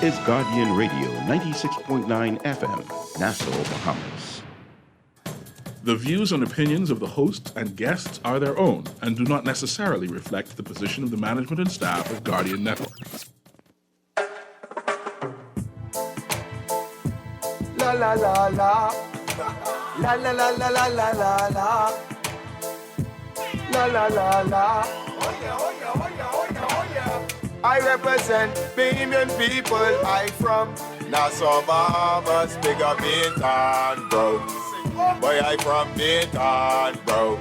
is Guardian Radio 96.9 FM, Nassau, Bahamas. The views and opinions of the hosts and guests are their own and do not necessarily reflect the position of the management and staff of Guardian Network. La la la la. La la la la la la la la. La la la la. Oh yeah, oh yeah, oh yeah, oh yeah, oh yeah. I represent Bahamian people. I from Nassau, Bahamas, big up Bintan, bro. Boy, I from Bintan, bro.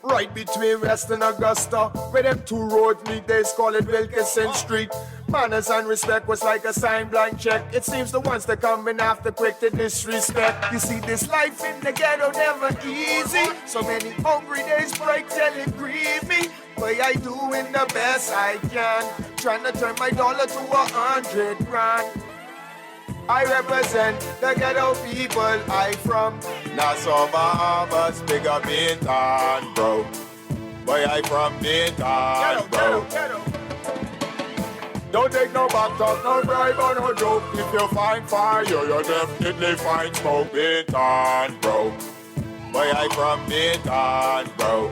Right between West and Augusta, where them two roads meet, they call it Wilkinson Street. Manners and respect was like a sign blank check. It seems the ones that coming after quick to disrespect. You see, this life in the ghetto never easy. So many hungry days break till it grieve me. But I doing the best I can, trying to turn my dollar to 100 grand. I represent the ghetto people. I from Nassau, Bahamas, big up Bintan, bro. Boy, I from Bintan, bro. Ghetto. Don't take no back talk, no bribe or no joke. If you find fire, you definitely find smoke. Bintan, bro. Boy, I from Bintan, bro.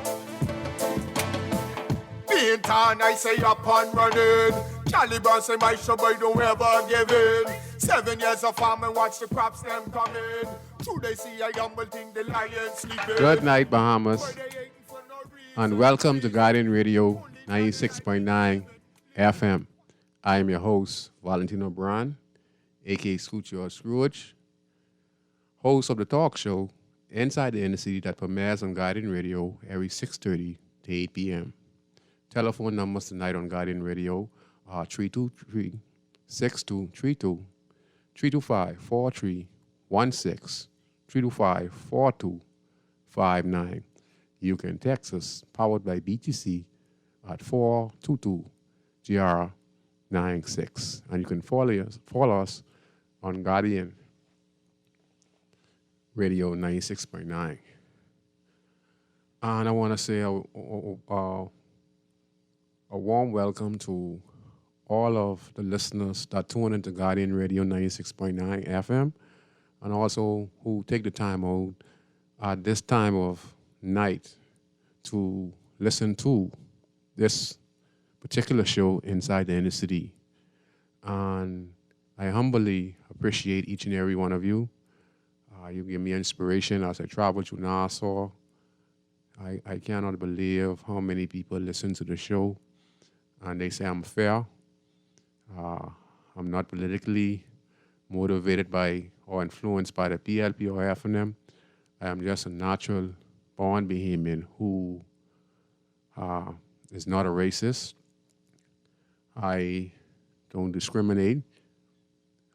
Bintan, I say up and running. Caliban say my show boy don't ever give in. 7 years of farming, watch the crops them coming. Two they see a humble thing, the lion sleeping. Good night, Bahamas, and welcome to Guardian Radio 96.9 FM. I am your host, Valentino Brown, a.k.a. Scooch or Scrooge, host of the talk show Inside the Inner City that premieres on Guardian Radio every 6:30 to 8 p.m. Telephone numbers tonight on Guardian Radio are 323-6232, 325-4316, 325-4259. You can text us, powered by BTC, at 422-GR96. And you can follow us on Guardian Radio 96.9. And I want to say a warm welcome to all of the listeners that tune into Guardian Radio 96.9 FM, and also who take the time out at this time of night to listen to this particular show Inside the Inner City. And I humbly appreciate each and every one of you. You give me inspiration as I travel through Nassau. I cannot believe how many people listen to the show, and they say I'm fair. I'm not politically motivated by or influenced by the PLP or FNM. I am just a natural born Bahamian who is not a racist. I don't discriminate.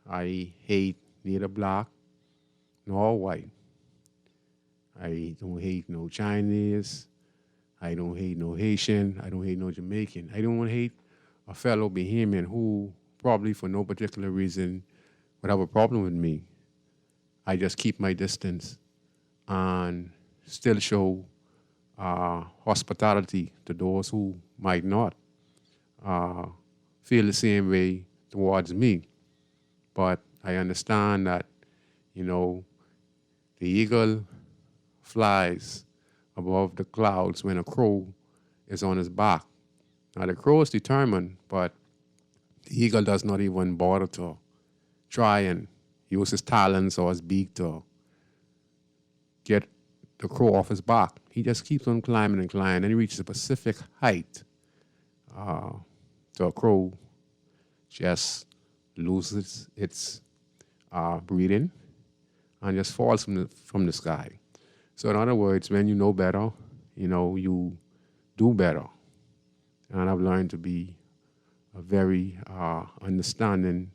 I hate neither black nor white. I don't hate no Chinese. I don't hate no Haitian. I don't hate no Jamaican. I don't hate a fellow Bahamian who probably for no particular reason would have a problem with me. I just keep my distance and still show hospitality to those who might not feel the same way towards me. But I understand that, the eagle flies above the clouds when a crow is on his back. Now, the crow is determined, but the eagle does not even bother to try and use his talons or his beak to get the crow off his back. He just keeps on climbing and climbing, and he reaches a specific height. So a crow just loses its breathing and just falls from the sky. So in other words, when you know better, you do better. And I've learned to be a very understanding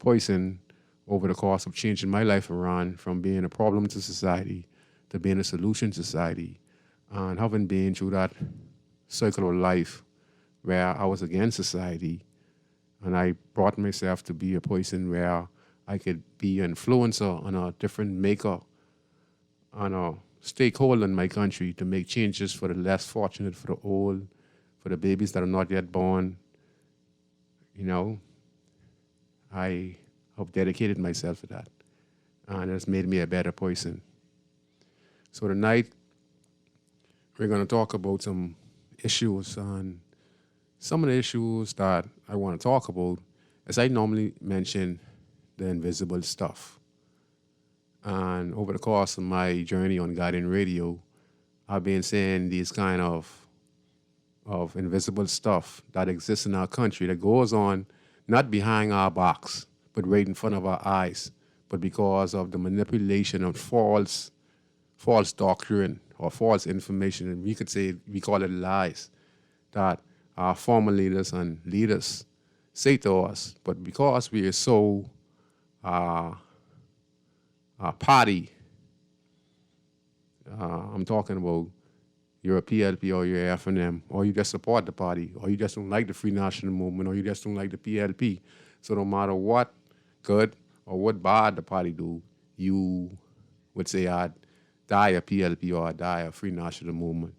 person over the course of changing my life around from being a problem to society to being a solution to society. And having been through that circle of life where I was against society, and I brought myself to be a person where I could be an influencer and a different maker and a stakeholder in my country to make changes for the less fortunate, for the old, for the babies that are not yet born, know, I have dedicated myself to that. And it's made me a better person. So tonight, we're going to talk about some issues. And some of the issues that I want to talk about, as I normally mention, the invisible stuff. And over the course of my journey on Guardian Radio, I've been saying these kind of invisible stuff that exists in our country that goes on not behind our backs, but right in front of our eyes, but because of the manipulation of false doctrine or false information, and we call it lies, that our former leaders and leaders say to us. But because we are so party, I'm talking about you're a PLP or you're FNM, or you just support the party, or you just don't like the Free National Movement, or you just don't like the PLP. So no matter what good or what bad the party do, you would say I'd die a PLP or I'd die a Free National Movement.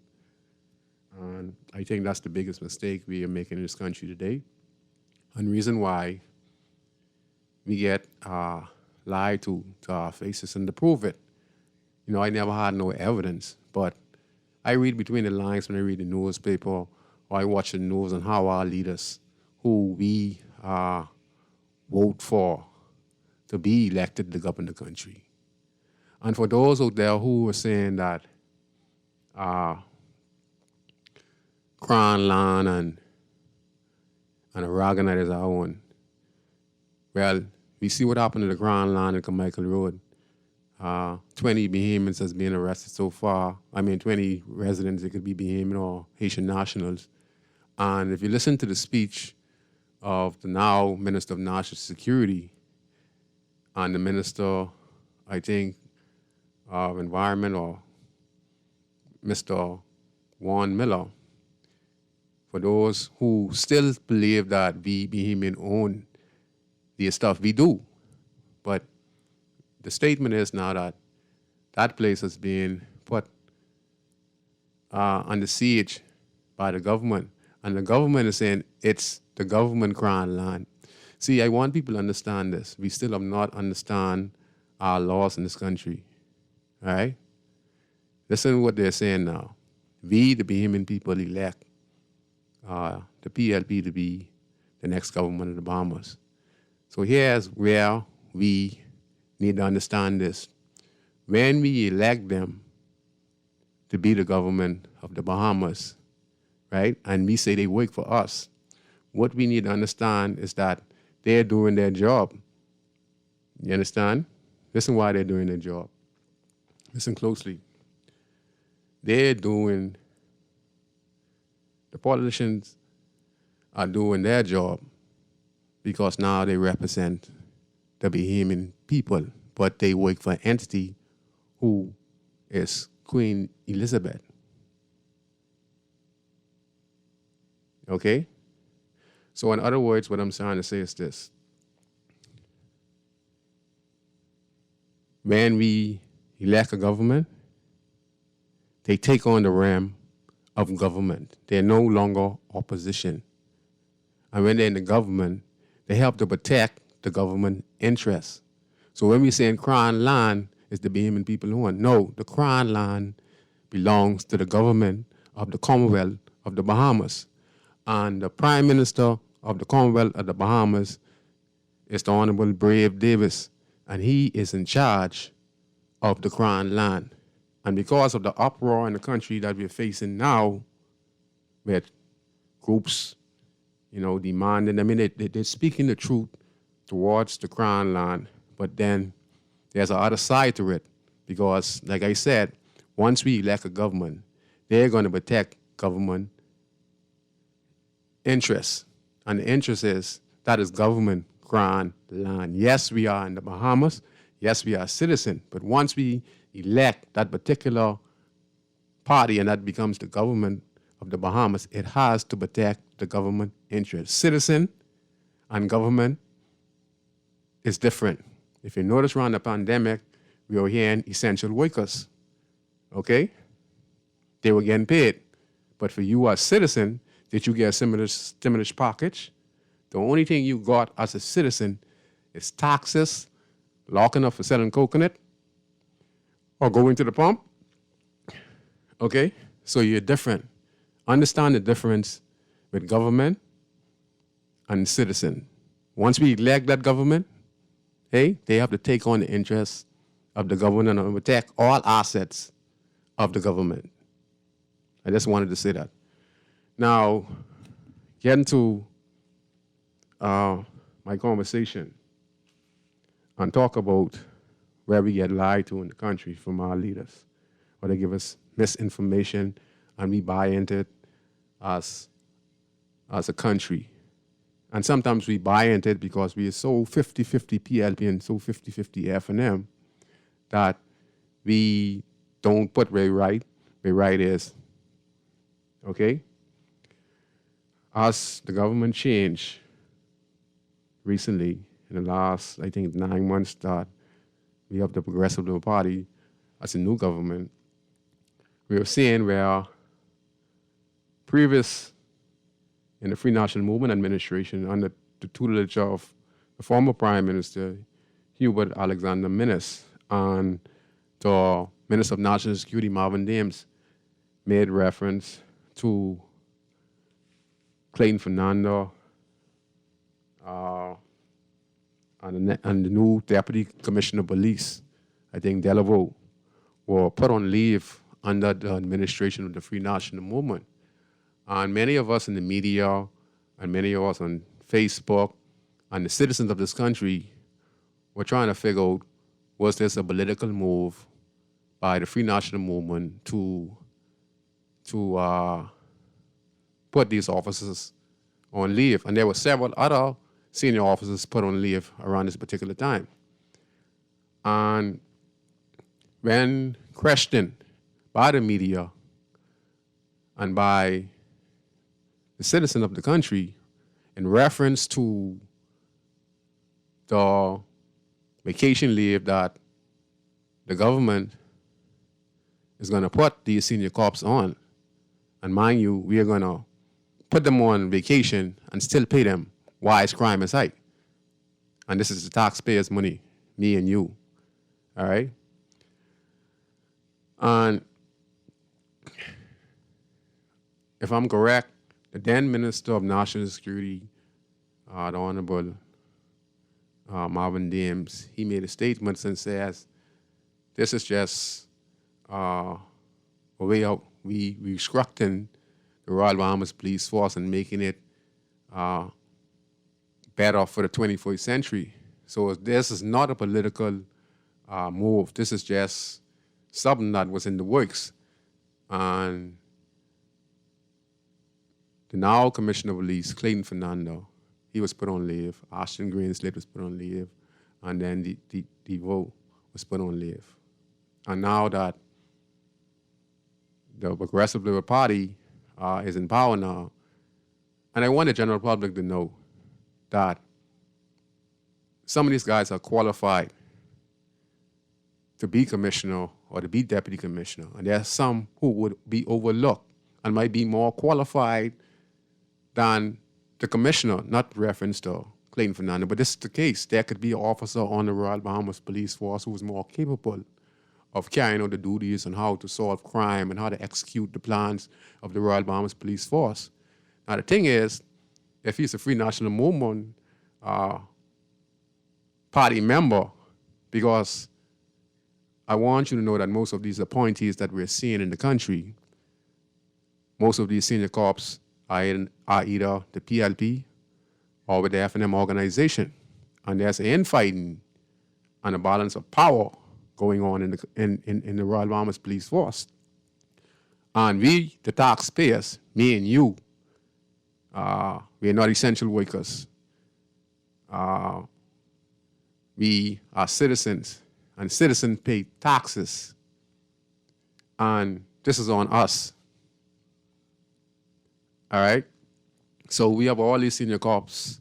And I think that's the biggest mistake we are making in this country today. And the reason why we get lied to our faces, and to prove it, you know, I never had no evidence, but I read between the lines when I read the newspaper or I watch the news on how our leaders, who we vote for to be elected to govern the country. And for those out there who are saying that Crown Land and Aragonite is our own, well, we see what happened to the Crown Land in Carmichael Road. 20 Bahamians has been arrested so far. 20 residents, it could be Bahamian or Haitian nationals. And if you listen to the speech of the now Minister of National Security and the Minister, I think, of Environment, or Mr. Warren Miller, for those who still believe that we Bahamian own the stuff, we do. But the statement is now that that place has been put under siege by the government. And the government is saying it's the government Crown Land. See, I want people to understand this. We still have not understand our laws in this country. All right? Listen to what they're saying now. We, the Bahamian people, elect the PLP to be the next government of the Bahamas. So here's where we need to understand this. When we elect them to be the government of the Bahamas, right, and we say they work for us, what we need to understand is that they're doing their job. You understand? Listen why they're doing their job. Listen closely. The politicians are doing their job because now they represent the Bahamian people, but they work for an entity who is Queen Elizabeth. Okay? So in other words, what I'm trying to say is this. When we elect a government, they take on the realm of government. They're no longer opposition. And when they're in the government, they help to protect the government interests. So when we say Crown Land is the Bahamian people who want, no, the Crown Land belongs to the government of the Commonwealth of the Bahamas. And the Prime Minister of the Commonwealth of the Bahamas is the Honorable Brave Davis, and he is in charge of the Crown Land. And because of the uproar in the country that we're facing now, with groups, demanding, they're speaking the truth towards the Crown Land, but then there's another side to it, because, like I said, once we elect a government, they're going to protect government interests. And the interest is, that is government Crown Land. Yes, we are in the Bahamas. Yes, we are a citizen. But once we elect that particular party and that becomes the government of the Bahamas, it has to protect the government interest. Citizen and government is different. If you notice around the pandemic, we were hearing essential workers, okay? They were getting paid. But for you as a citizen, did you get a stimulus package? The only thing you got as a citizen is taxes, locking up for selling coconut, or going to the pump. Okay? So you're different. Understand the difference with government and citizen. Once we elect that government, hey, they have to take on the interests of the government and protect all assets of the government. I just wanted to say that. Now, getting to my conversation and talk about where we get lied to in the country from our leaders, where they give us misinformation and we buy into it as a country. And sometimes we buy into it because we are so 50-50 PLP and so 50-50 F&M that we don't put where right is. Okay? As the government changed recently, in the last, I think, 9 months, that we have the Progressive Liberal Party as a new government, we are seeing where previous in the Free National Movement administration under the tutelage of the former Prime Minister Hubert Alexander Minnis and the Minister of National Security Marvin Dames made reference to Clayton Fernando and the new Deputy Commissioner of Police, I think Delaveau, were put on leave under the administration of the Free National Movement. And many of us in the media and many of us on Facebook and the citizens of this country were trying to figure out, was this a political move by the Free National Movement to put these officers on leave? And there were several other senior officers put on leave around this particular time. And when questioned by the media and by the citizen of the country in reference to the vacation leave that the government is going to put these senior cops on, and mind you, we are going to put them on vacation and still pay them while crime is high. And this is the taxpayers' money, me and you, all right? And if I'm correct, the then Minister of National Security, the Honorable Marvin Dames, he made a statement and says, this is just a way of we restructuring the Royal Bahamas Police Force and making it better for the 21st century. So this is not a political move. This is just something that was in the works. And the now Commissioner of Police, Clayton Fernando, he was put on leave. Ashton Greenslade was put on leave. And then DeVoe was put on leave. And now that the Progressive Liberal Party is in power now, and I want the general public to know that some of these guys are qualified to be commissioner or to be deputy commissioner. And there are some who would be overlooked and might be more qualified than the commissioner, not reference to Clayton Fernando, but this is the case. There could be an officer on the Royal Bahamas Police Force who is more capable of carrying out the duties on how to solve crime and how to execute the plans of the Royal Bahamas Police Force. Now, the thing is, if he's a Free National Movement party member, because I want you to know that most of these appointees that we're seeing in the country, most of these senior corps are either the PLP or with the F&M organization. And there's an infighting and a balance of power going on in the Royal Bahamas Police Force. And we, the taxpayers, me and you, we are not essential workers. We are citizens, and citizens pay taxes. And this is on us. All right? So we have all these senior cops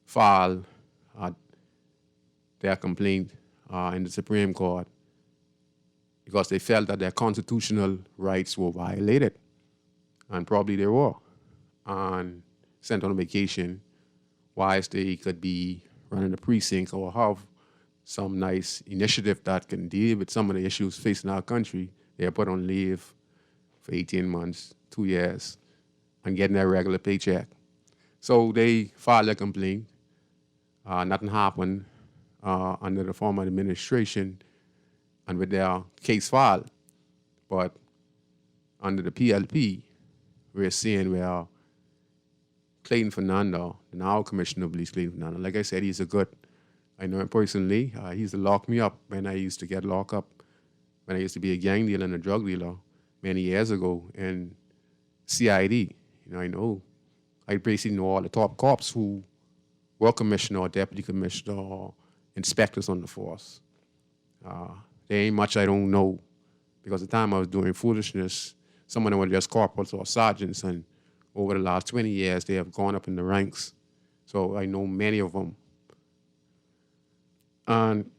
file their complaint in the Supreme Court because they felt that their constitutional rights were violated. And probably they were. And sent on vacation wise they could be running the precinct or have some nice initiative that can deal with some of the issues facing our country. They're put on leave for 18 months, 2 years, and getting their regular paycheck. So they filed a complaint. Nothing happened under the former administration and with their case filed. But under the PLP, we're seeing where Clayton Fernando, the now Commissioner of Police Clayton Fernando, like I said, I know him personally. He used to lock me up when I used to get locked up, when I used to be a gang dealer and a drug dealer many years ago in CID. I basically know all the top cops who were commissioner or deputy commissioner or inspectors on the force. There ain't much I don't know, because the time I was doing foolishness, some of them were just corporals or sergeants, and over the last 20 years, they have gone up in the ranks. So I know many of them. And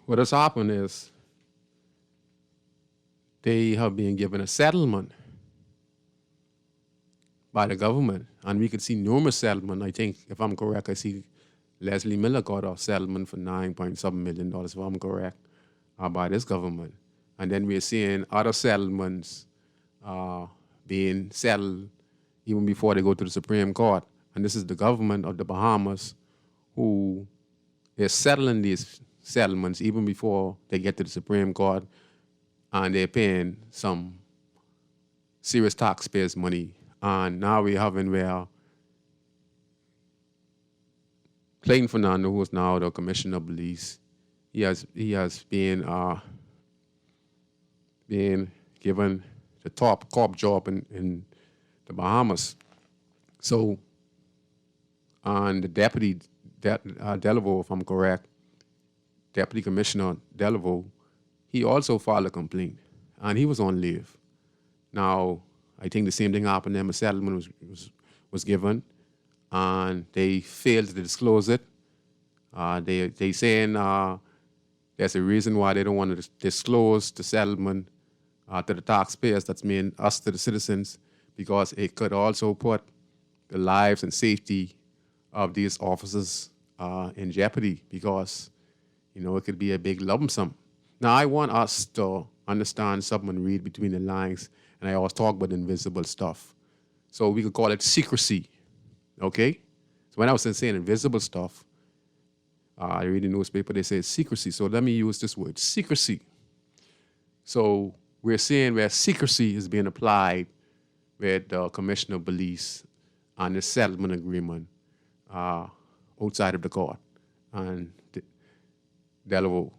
what has happened is they have been given a settlement by the government, and we could see numerous settlement. I think, if I'm correct, I see Leslie Miller got a settlement for $9.7 million, if I'm correct, by this government. And then we're seeing other settlements being settled even before they go to the Supreme Court. And this is the government of the Bahamas who is settling these settlements even before they get to the Supreme Court, and they're paying some serious taxpayers' money. And now we're having where Clayton Fernando, who is now the Commissioner of Police, he has been given the top cop job in the Bahamas. So, and the Deputy Delaveau, if I'm correct, Deputy Commissioner Delaveau, he also filed a complaint, and he was on leave. Now, I think the same thing happened to him. A settlement was given, and they failed to disclose it. They saying there's a reason why they don't want to disclose the settlement to the taxpayers, that's mean us to the citizens, because it could also put the lives and safety of these officers in jeopardy, because, it could be a big lump sum. Now, I want us to understand something and read between the lines, and I always talk about invisible stuff. So we could call it secrecy, okay? So when I was saying invisible stuff, I read the newspaper, they say secrecy. So let me use this word, secrecy. So we're seeing where secrecy is being applied with the Commissioner of Police on the settlement agreement outside of the court and Delaveau.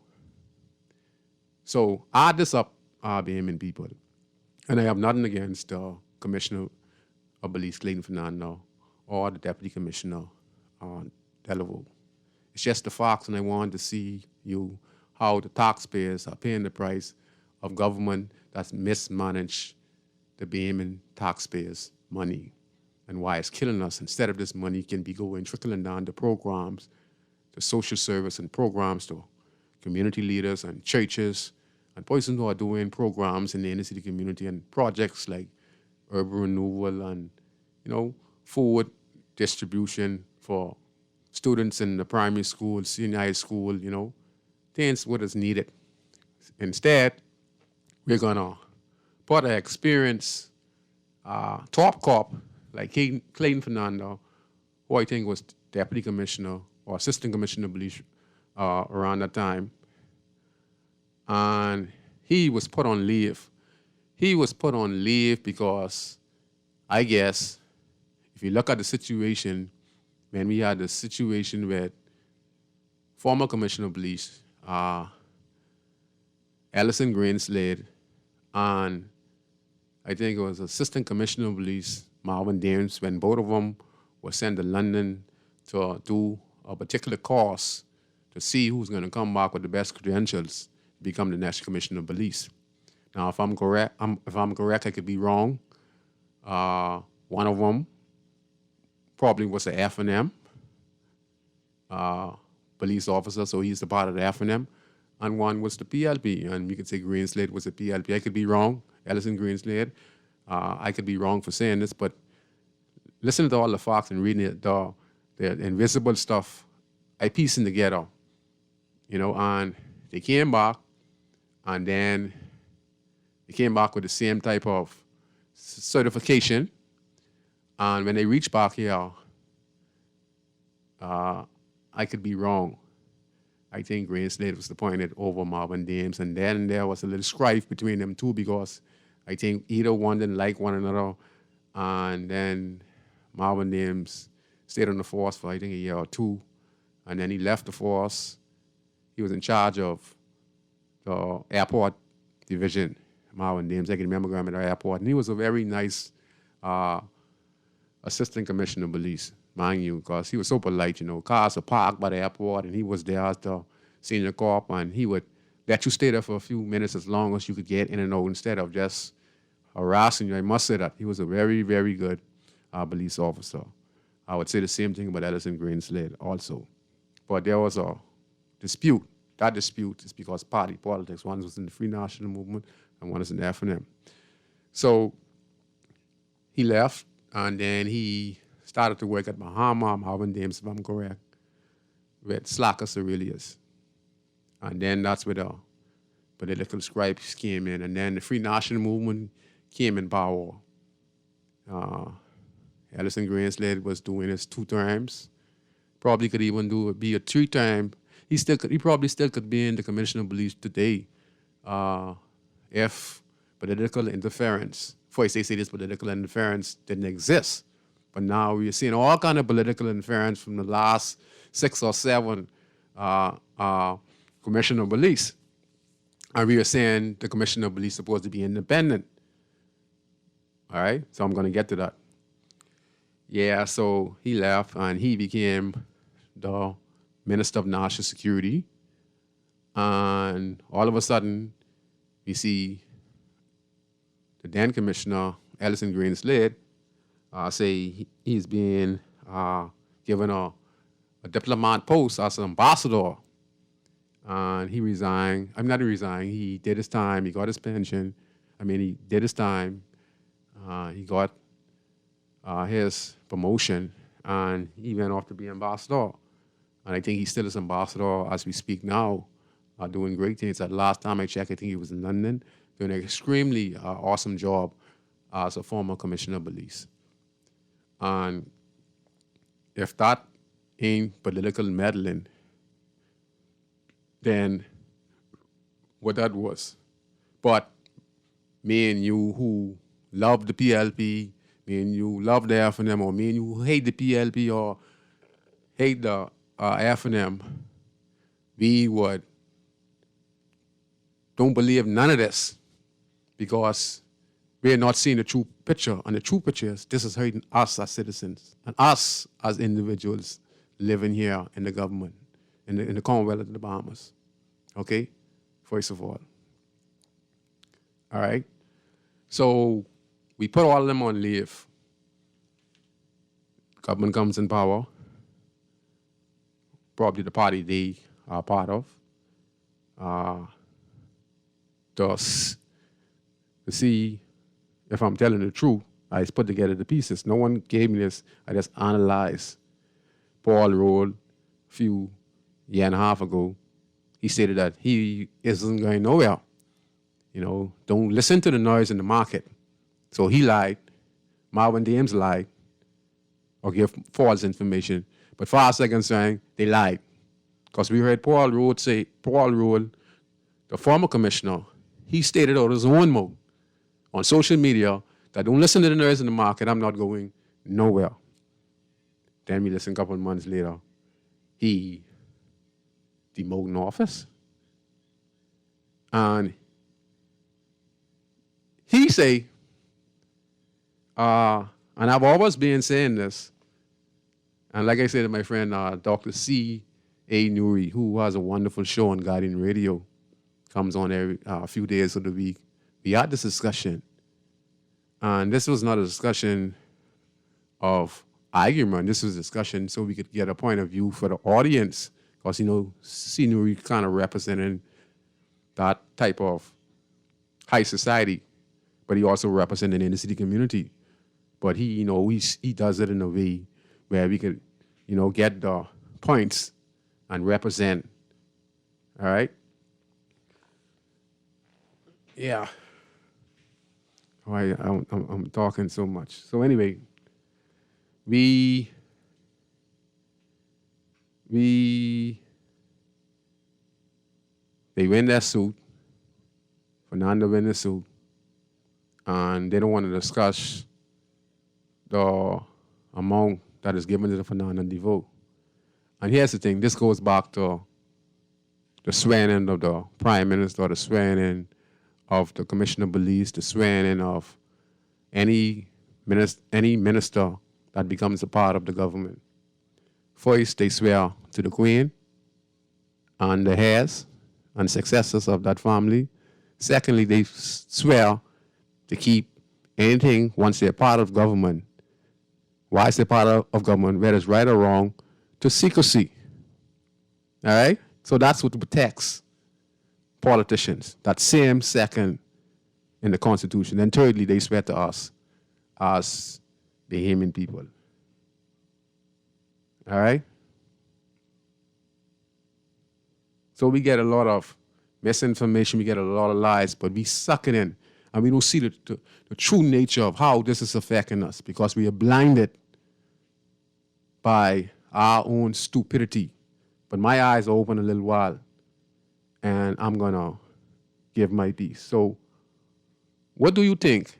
So add this up, BMN people, and I have nothing against the Commissioner of Police, Clayton Fernando, or the Deputy Commissioner, Delaveau. It's just the facts, and I want to see how the taxpayers are paying the price of government that's mismanaged the BMN taxpayers' money, and why it's killing us. Instead of this money can be trickling down to programs, to social service and programs, to community leaders and churches and persons who are doing programs in the inner city community and projects like urban renewal and, food distribution for students in the primary school, senior high school, things what is needed. Instead, we're going to put an experienced top cop like Clayton Fernando, who I think was deputy commissioner or assistant commissioner of police around that time, and he was put on leave. He was put on leave because, I guess, if you look at the situation, when we had the situation with former commissioner of police, Ellison Greenslade, and I think it was assistant commissioner of police, Marvin Dames, when both of them were sent to London to do a particular course to see who's going to come back with the best credentials to become the next commissioner of police. Now, if I'm correct, I could be wrong. One of them probably was an F&M police officer, so he's a part of the F&M, and one was the PLP, and we could say Greenslade was a PLP. I could be wrong, Ellison Greenslade. I could be wrong for saying this, but listening to all the facts and reading the invisible stuff, I piecing together, and they came back, and then they came back with the same type of certification. And when they reached back here, I could be wrong. I think Green Slade was appointed over Marvin Dames, and then there was a little strife between them two because I think either one didn't like one another, and then Marvin Dames stayed on the force for I think a year or two, and then he left the force. He was in charge of the airport division, Marvin Dames. I can remember him at the airport, and he was a very nice assistant commissioner of police, mind you, because he was so polite, cars were parked by the airport, and he was there as the senior cop, and he would let you stay there for a few minutes as long as you could get in and out instead of just harassing you. I must say that. He was a very, very good police officer. I would say the same thing about Ellison Greenslade also. But there was a dispute. That dispute is because party politics. One was in the Free National Movement and one is in the FNM. So he left, and then he started to work at Bahamas, Marvin Dames, if I'm correct, with Slackus Aurelius. And then that's where the political stripes came in. And then the Free National Movement came in power. Ellison Greenslade was doing his 2 terms. Probably could even be a 3-term. He probably still could be in the Commission of Police today if political interference, first they say this political interference didn't exist. But now we're seeing all kind of political interference from the last 6 or 7 Commission of Police. And we are saying the Commission of Police is supposed to be independent. All right? So I'm going to get to that. Yeah, so he left, and he became the Minister of National Security. And all of a sudden, we see the then Commissioner, Ellison Greenslade, say he's being given a diplomat post as an ambassador. And he resigned. He did his time. He got his pension. He did his time. He got his promotion, and he went off to be ambassador. And I think he still is ambassador as we speak now, doing great things. At last time I checked, I think he was in London, doing an extremely awesome job as a former commissioner of police. And if that ain't political meddling, then what that was. But me and you who love the PLP, me and you love the FNM, or me and you who hate the PLP or hate the FNM, we don't believe none of this because we are not seeing the true picture. And the true picture is this is hurting us as citizens and us as individuals living here in the government, in the Commonwealth of the Bahamas. Okay? First of all. All right? So we put all of them on leave. Government comes in power. Probably the party they are part of. To see if I'm telling the truth, I just put together the pieces. No one gave me this. I just analyzed. Paul Roll, a year and a half ago, he stated that he isn't going nowhere. Don't listen to the noise in the market. So he lied. Marvin Dames lied or gave false information. But far as I'm concerned, they lied. Because we heard Paul Roll, the former commissioner, he stated out his own mouth on social media that don't listen to the noise in the market, I'm not going nowhere. Then we listen a couple of months later, he demoted in office. And he say, and I've always been saying this, and like I said to my friend, Dr. C.A. Nuri, who has a wonderful show on Guardian Radio, comes on every few days of the week. We had this discussion, and this was not a discussion of argument. This was a discussion so we could get a point of view for the audience, because, C. Nuri kind of representing that type of high society but he also represents the inner city community. But he does it in a way where we could, get the points and represent. All right? Yeah. All right, I'm talking so much. So anyway, they win their suit. Fernando win the suit. And they don't want to discuss the amount that is given to the Fernando DeVoe. And here's the thing, this goes back to the swearing in of the Prime Minister, the swearing in of the Commissioner of Police, the swearing in of any minister that becomes a part of the government. First, they swear to the Queen and the heirs and successors of that family. Secondly, they swear to keep anything once they're part of government. Why is they part of government, whether it's right or wrong, to secrecy. All right? So that's what protects politicians. That same second in the Constitution. And thirdly, they swear to us as the human people. All right? So we get a lot of misinformation, we get a lot of lies, but we suck it in. And we don't see the true nature of how this is affecting us because we are blinded by our own stupidity. But my eyes are open a little while, and I'm going to give my piece. So what do you think?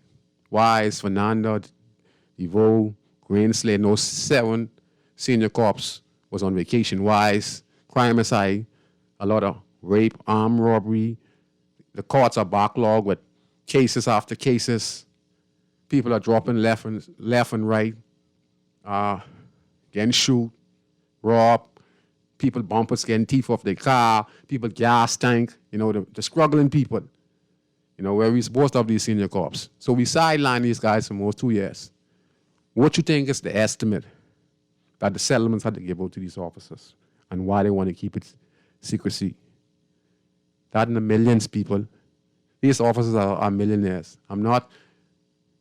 Why is Fernando DeVoe, Green Slade, no 7 senior cops was on vacation? Why is crime is high? A lot of rape, armed robbery. The courts are backlogged with cases after cases. People are dropping left and right, getting shoot, robbed. People bumpers getting teeth off their car. People gas tank. The struggling people. Where we supposed to have these senior cops. So we sideline these guys for almost 2 years. What you think is the estimate that the settlements had to give out to these officers and why they want to keep it secrecy? That in the millions, people. These officers are millionaires.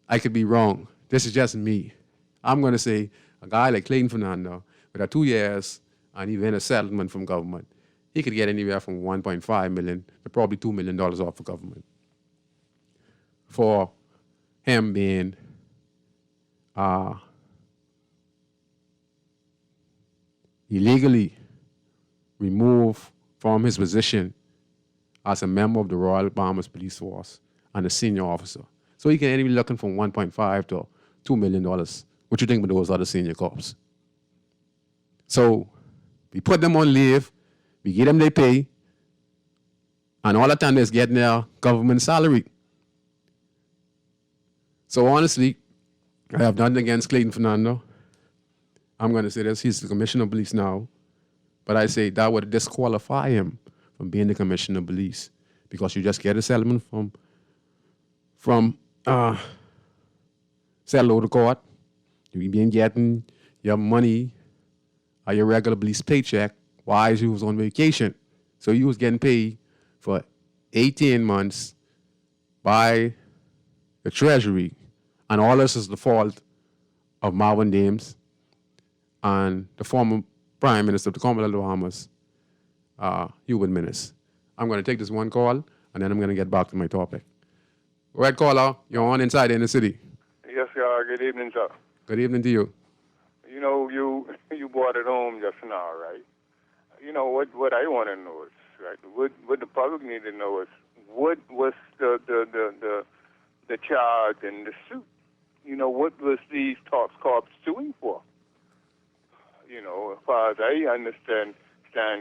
I could be wrong. This is just me. I'm going to say a guy like Clayton Fernando, with 2 years, and even a settlement from government, he could get anywhere from $1.5 million to probably $2 million off of government for him being illegally removed from his position as a member of the Royal Bahamas Police Force and a senior officer. So he can be looking from $1.5 to $2 million. What you think about those other senior cops? So we put them on leave, we give them their pay, and all the time they're getting their government salary. So honestly, I have nothing against Clayton Fernando. I'm going to say this, he's the Commissioner of Police now, but I say that would disqualify him from being the Commissioner of Police because you just get a settlement from settle out of court. You been getting your money or your regular police paycheck while you was on vacation. So you was getting paid for 18 months by the Treasury. And all this is the fault of Marvin Dames and the former Prime Minister of the Commonwealth of the Bahamas, Hubert Minnis. I'm going to take this one call, and then I'm going to get back to my topic. Go ahead, caller. You're on Inside in the City. Yes, sir. Good evening, sir. Good evening to you. You brought it home just now, right? What I want to know is, right, what the public need to know is, what was the charge and the suit? What was these top cops suing for? As far as I understand,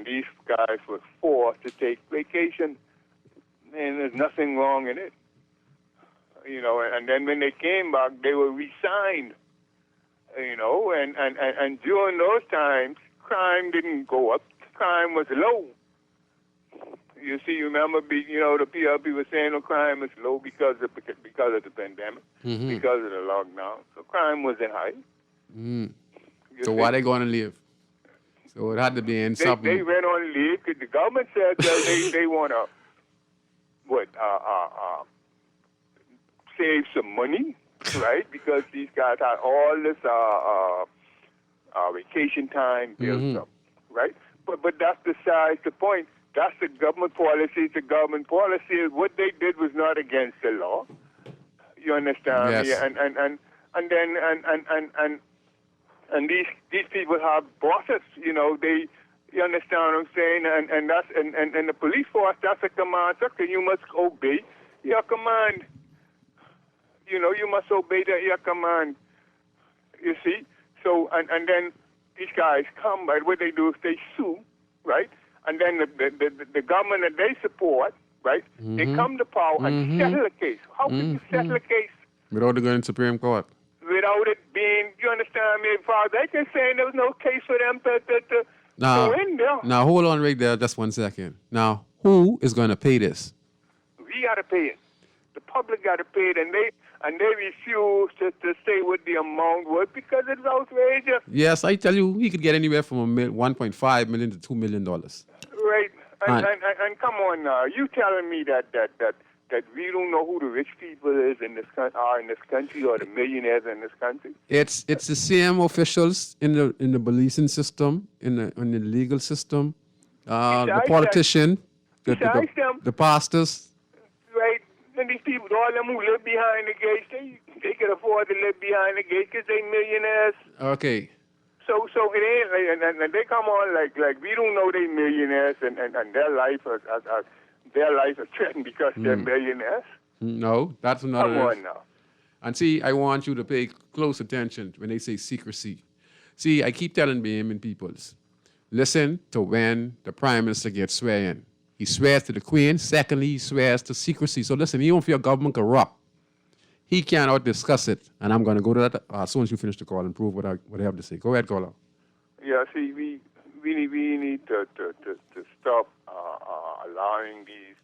these guys were forced to take vacation, and there's nothing wrong in it. And then when they came back, they were resigned. And during those times, crime didn't go up. Crime was low. You remember, the PLP was saying crime is low because of the pandemic, because of the lockdown. So crime wasn't high. So why they going to leave? So it had to be in something. They went on leave because the government said that they want to, save some money, right? Because these guys had all this vacation time built up, right? But that's besides the point. That's the government policy. The government policy. What they did was not against the law. You understand me? Yes. And these people have bosses. You know, you understand what I'm saying? And that's and the police force. That's a command structure. You must obey your command. You know, you must obey your command. You see? So and then these guys come, but what they do is they sue, right? And then the government that they support, right? They come to power and settle a case. How can you settle a case Without it going to Supreme Court. without it being? You understand me? They can say there was no case for them to win there. Now, hold on right there just 1 second. Now, who is going to pay this? We got to pay it. The public got to pay it, and they refuse to say what the amount was because it's outrageous. Yes, I tell you, he could get anywhere from $1.5 million to $2 million. Right. And come on now, you telling me that we don't know who the rich people are in this country or the millionaires in this country? It's the same officials in the policing system, in the legal system, the politician, the pastors. Right. And these people, all them who live behind the gates, they can afford to live behind the gates because they millionaires. Okay. So it ain't, and they come on like we don't know they millionaires and their life is threatened because they're millionaires. No, that's not. Come on now. And see, I want you to pay close attention when they say secrecy. See, I keep telling Bahamian peoples, listen to when the Prime Minister gets swearing in. He swears to the Queen. Secondly, he swears to secrecy. So listen, even if your government corrupt, he cannot discuss it. And I'm going to go to that as soon as you finish the call and prove what I have to say. Go ahead, caller. Yeah, see, we need to stop allowing these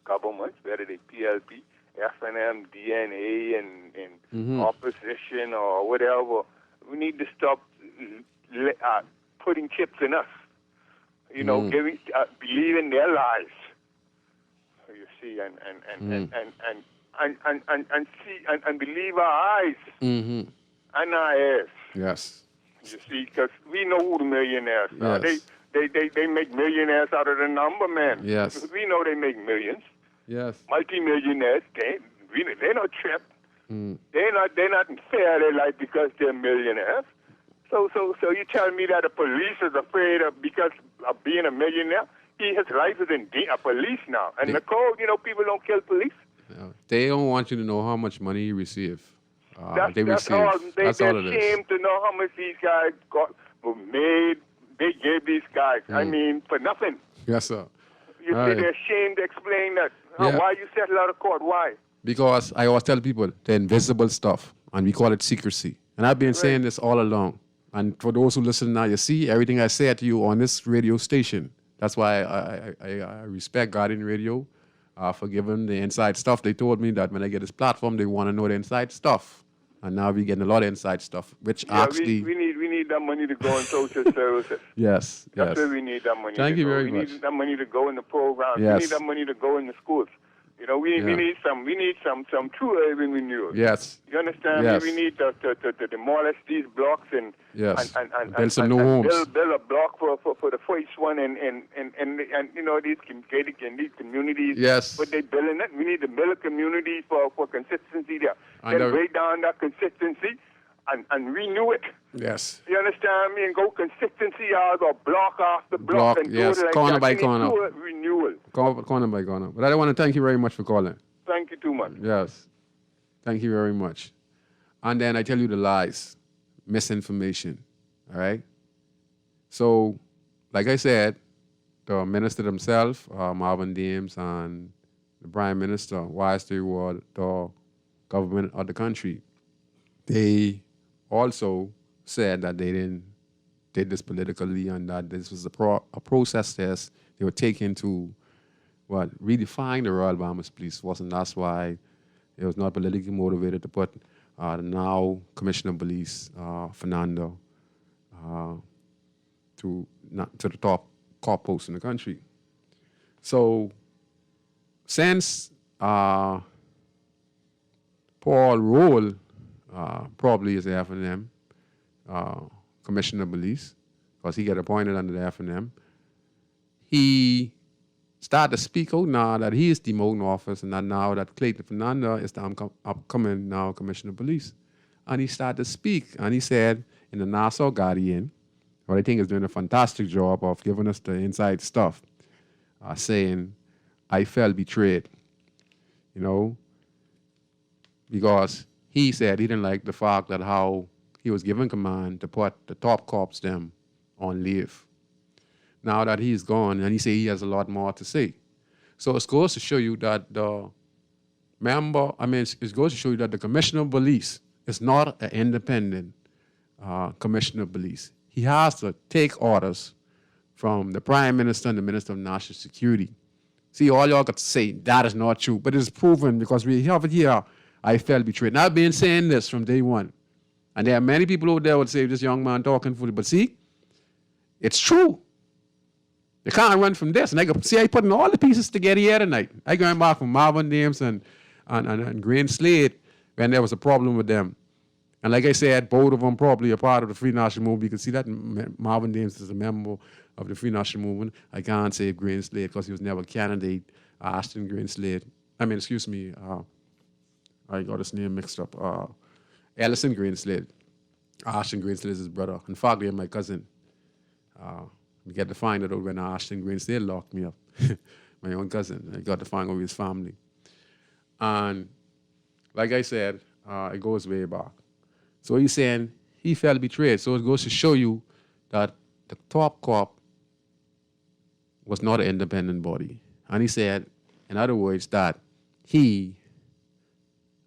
governments, whether they PLP, FNM, DNA, and opposition or whatever, we need to stop putting chips in us. You know, believing their lies. You see, and believe our eyes and our ears. Yes. You see, because we know who the millionaires are. Yes. They make millionaires out of the number, man. Yes. We know they make millions. Yes. Multi-millionaires, they're not tripped. They're not fair their life because they're millionaires. So you tell me that the police is afraid of because of being a millionaire? His life is in police now. And the code, people don't kill police. No, they don't want you to know how much money you receive. That's all. They're ashamed to know how much these guys were made. They gave these guys, I mean, for nothing. Yes, sir. You see, they're ashamed to explain that. Why you settle out of court? Why? Because I always tell people the invisible stuff, and we call it secrecy. And I've been saying this all along. And for those who listen now, you see everything I say to you on this radio station. That's why I respect Guardian Radio for giving the inside stuff. They told me that when I get this platform, they want to know the inside stuff. And now we're getting a lot of inside stuff, which actually... We need that money to go in social services. Yes. That's where we need that money Thank to you go. very we much. need that money to go in the programs. Yes. We need that money to go in the schools. We need some true urban renewal. Yes. You understand? Yes. We need to demolish these blocks and build some new homes. Build a block for the first one and these communities. Yes. But they building it. We need to build a community for consistency there. And then break down that consistency and renew it. Yes. You understand me? And go consistency hours or block after block and yes. do it like corner that. by We need corner. to do a renewal. Corner by corner. But I want to thank you very much for calling. Thank you too much. Yes. Thank you very much. And then I tell you the lies, misinformation. All right? So, like I said, the minister himself, Marvin Dames, and the Prime Minister, wise to reward the government of the country, they also said that they did this politically and that this was a process test they were taking to redefine the Royal Bahamas Police Force, and that's why it was not politically motivated to put the now Commissioner of Police, Fernando, to the top cop post in the country. So since Paul Roll probably is the F&M, Commissioner of Police, because he got appointed under the F&M. He started to speak out now that he is demoting office and that now that Clayton Fernanda is the upcoming now Commissioner of Police. And he started to speak, and he said in the Nassau Guardian, what I think is doing a fantastic job of giving us the inside stuff, saying, I felt betrayed, you know, because he said he didn't like the fact that how he was given command to put the top cops them on leave. Now that he's gone, and he said he has a lot more to say. So it goes to show you that it goes to show you that the Commissioner of Police is not an independent Commissioner of Police. He has to take orders from the Prime Minister and the Minister of National Security. See, all y'all got to say that is not true, but it's proven because we have it here. I felt betrayed. And I've been saying this from day one. And there are many people out there who would say this young man talking foolish, but see, it's true. You can't run from this. And I putting all the pieces together here tonight. I going back from Marvin Dames and Green Slade when there was a problem with them. And like I said, both of them probably a part of the Free National Movement. You can see that Marvin Dames is a member of the Free National Movement. I can't say Green Slade because he was never a candidate. Ashton Green Slade. I got his name mixed up. Ellison Green Slade. Ashton Green Slade is his brother. In fact, they're my cousin. We got to find it out when Ashton Green Slade locked me up. My own cousin. I got to find out his family. And like I said, it goes way back. So he's saying he felt betrayed. So it goes to show you that the top cop was not an independent body. And he said, in other words, that he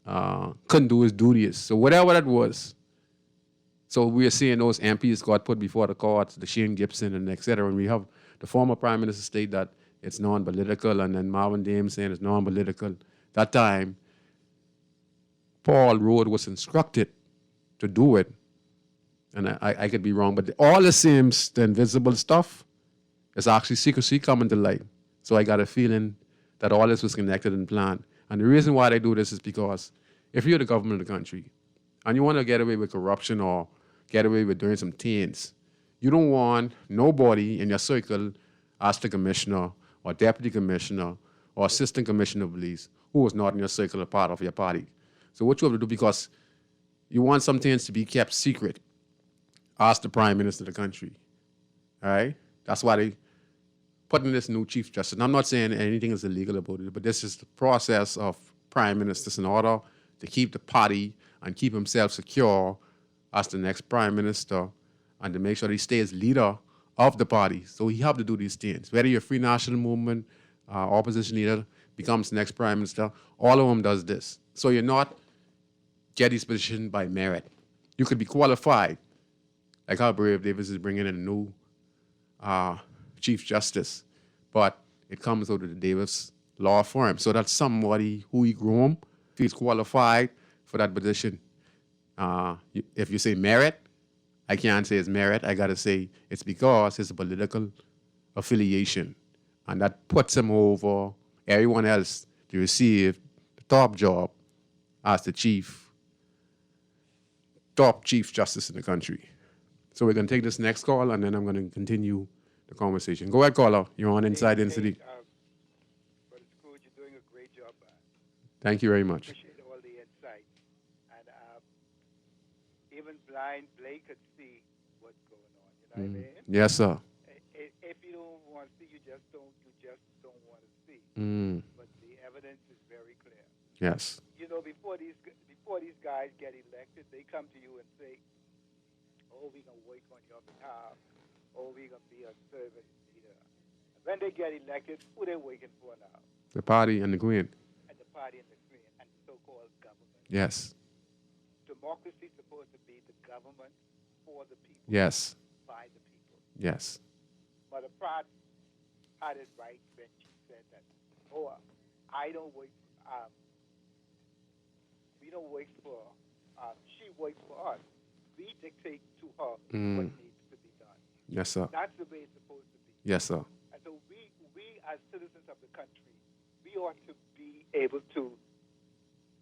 couldn't do his duties. So whatever that was. So we are seeing those MPs got put before the courts, the Shane Gibson and et cetera. And we have the former Prime Minister state that it's non-political, and then Marvin Dames saying it's non-political. That time, Paul Road was instructed to do it. And I could be wrong, but all the same, the invisible stuff is actually secrecy coming to light. So I got a feeling that all this was connected and planned. And the reason why they do this is because if you're the government of the country and you want to get away with corruption or get away with doing some things, you don't want nobody in your circle as the commissioner or deputy commissioner or assistant commissioner of police who was not in your circle or part of your party. So what you have to do, because you want some things to be kept secret, ask the Prime Minister of the country. All right? That's why they put in this new Chief Justice. And I'm not saying anything is illegal about it, but this is the process of Prime Ministers in order to keep the party and keep himself secure as the next Prime Minister and to make sure he stays leader of the party. So he have to do these things. Whether you're a Free National Movement, opposition leader, becomes the next Prime Minister, all of them does this. So you're not get his position by merit. You could be qualified, like how Brave Davis is bringing in a new Chief Justice, but it comes out of the Davis law firm. So that's somebody who he groom, if he's qualified for that position. If you say merit, I can't say it's merit. I got to say it's because it's a political affiliation. And that puts him over everyone else to receive the top job as the top Chief Justice in the country. So we're going to take this next call, and then I'm going to continue the conversation. Go ahead, caller. You're on Inside City. Brother Scrooge, you're doing a great job, man. Thank you very much. Appreciate all the insight. And even blind Blake could see what's going on. You know what I mean? Yes, sir. If you don't want to see, you just don't want to see. But the evidence is very clear. Yes. You know, before these guys get elected, they come to you and say, "Oh, we're gonna work on your behalf. Oh, we're gonna be a servant leader." When they get elected, who they working for now? The party and the Queen. And the party and the Queen and the so-called government. Yes. Democracy is supposed to be the government for the people. Yes. By the people. Yes. Mother Pratt had it right when she said that, "Oh, I don't work. We don't work for. She works for us. We dictate to her what needs to be done." Yes, sir. That's the way it's supposed to be. Yes, sir. And so we as citizens of the country, we ought to be able to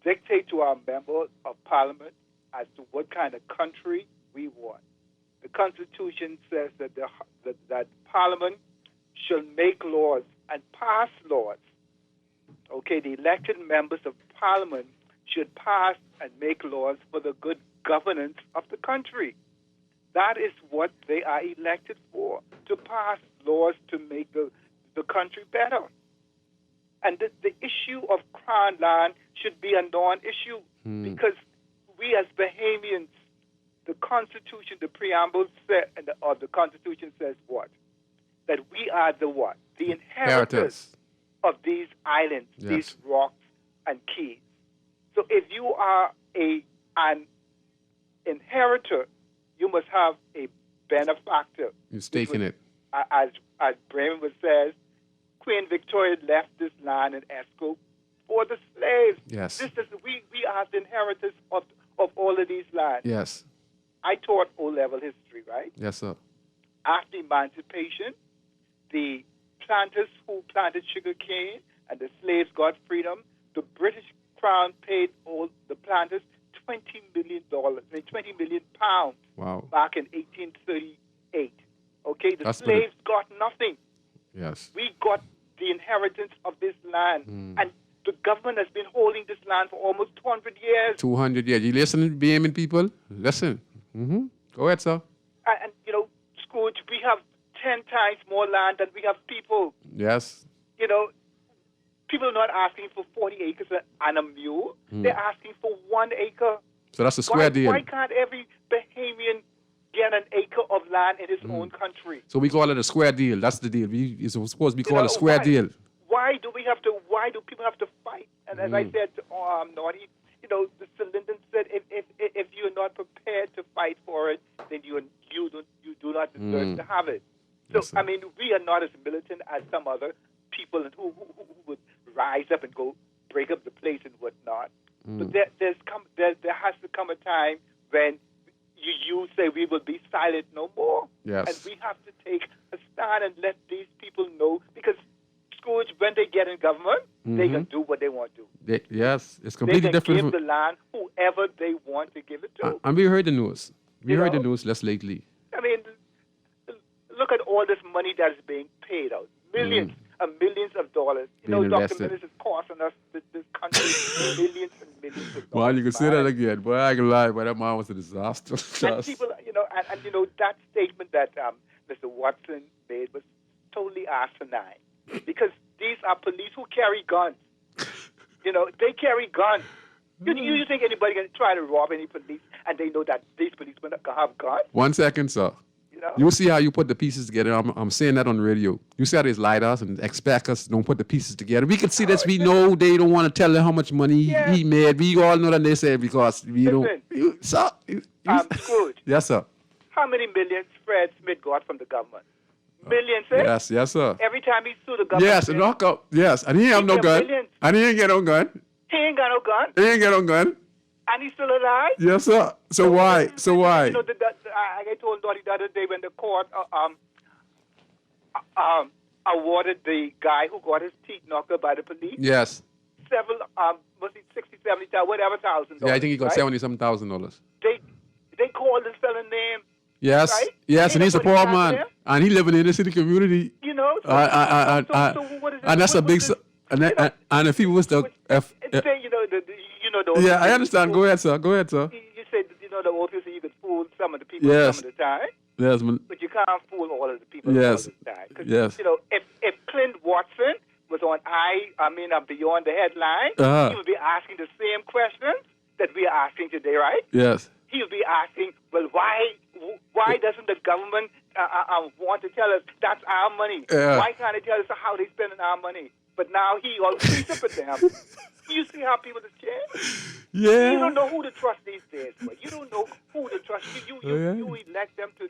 dictate to our members of parliament as to what kind of country we want. The Constitution says that that Parliament shall make laws and pass laws. Okay, the elected members of Parliament should pass and make laws for the good governance of the country. That is what they are elected for, to pass laws to make the country better. And the issue of crown land should be a non-issue because we as Bahamians, the Constitution, the preamble of the Constitution says what? That we are the what? The inheritors of these islands, these rocks and keys. So if you are an inheritor, you must have a benefactor. You're staking it. As Bremen says, Queen Victoria left this land in escrow for the slaves. Yes. We are the inheritors of all of these lands. Yes. I taught O-level history, right? Yes, sir. After emancipation, the planters who planted sugar cane and the slaves got freedom, the British Crown paid all the planters $20 million, £20 million Wow. back in 1838. Okay, the That's slaves got nothing. Yes. We got the inheritance of this land. And the government has been holding this land for almost 200 years. 200 years. You listen, BMN people? Listen. Go ahead, sir. And Scrooge, we have 10 times more land than we have people. Yes. People are not asking for 40 acres and a mule. They're asking for 1 acre. So that's a square deal. Why can't every Bahamian get an acre of land in his own country? So we call it a square deal. That's the deal. It's supposed to be called a square deal. Why do people have to fight? And as I said to Naughty, the Linden said, if you're not prepared to fight for it, then you do not deserve to have it. So Yes, we are not as militant as some other people who would rise up and go break up the place and whatnot. But there has to come a time when you say we will be silent no more. Yes. And we have to take a stand and let these people know, because Scrooge, when they get in government, they can do what they want to. Yes, it's completely They can different. give the land whoever they want to give it to. And we heard the news. We You heard the know? news less lately. Look at all this money that is being paid out. Millions and millions of dollars. Being Dr. invested. Millis is costing us this country millions and millions of dollars. Well, you can say that again. Boy, I can lie, but that man was a disaster. And people, that statement that Mr. Watson made was totally asinine, because these are police who carry guns. They carry guns. You think anybody can try to rob any police and they know that these policemen can have guns? 1 second, sir. You see how you put the pieces together. I'm saying that on the radio. You see how they lied us and expect us to don't put the pieces together. We can see this. We know they don't want to tell them how much money he made. We all know that they say because we don't. Scrooge. Yes, sir. How many millions Fred Smith got from the government? Millions, eh? Yes, sir. Every time he sued the government. Yes, and knock up. Yes, and he ain't have no gun. Millions. And he ain't get no gun. He ain't got no gun. He ain't get no gun. And he's still alive? Yes, sir. So why? I told Dottie the other day when the court awarded the guy who got his teeth knocked out by the police. Yes. Several, was it 60, 70, whatever thousand. Yeah, I think he got right? $77,000. They called this fella name. Yes, right? yes, and he's a poor Anybody man, there? and he living in the city community. So what is it? And that's a big. And if he was the, yeah, I understand. Go ahead, sir. You said the old people say you could fool some of the people Yes. some of the time, Yes, but you can't fool all of the people Yes. all the time. 'Cause, Yes. If Clint Watson was on Beyond the Headline, he would be asking the same questions that we are asking today, right? yes, He would be asking, well, why doesn't the government want to tell us that's our money? Yeah. Why can't they tell us how they're spending our money? But now he all creeps up at them. You see how people have changed? yeah. You don't know who to trust these days. But you don't know who to trust. You elect them to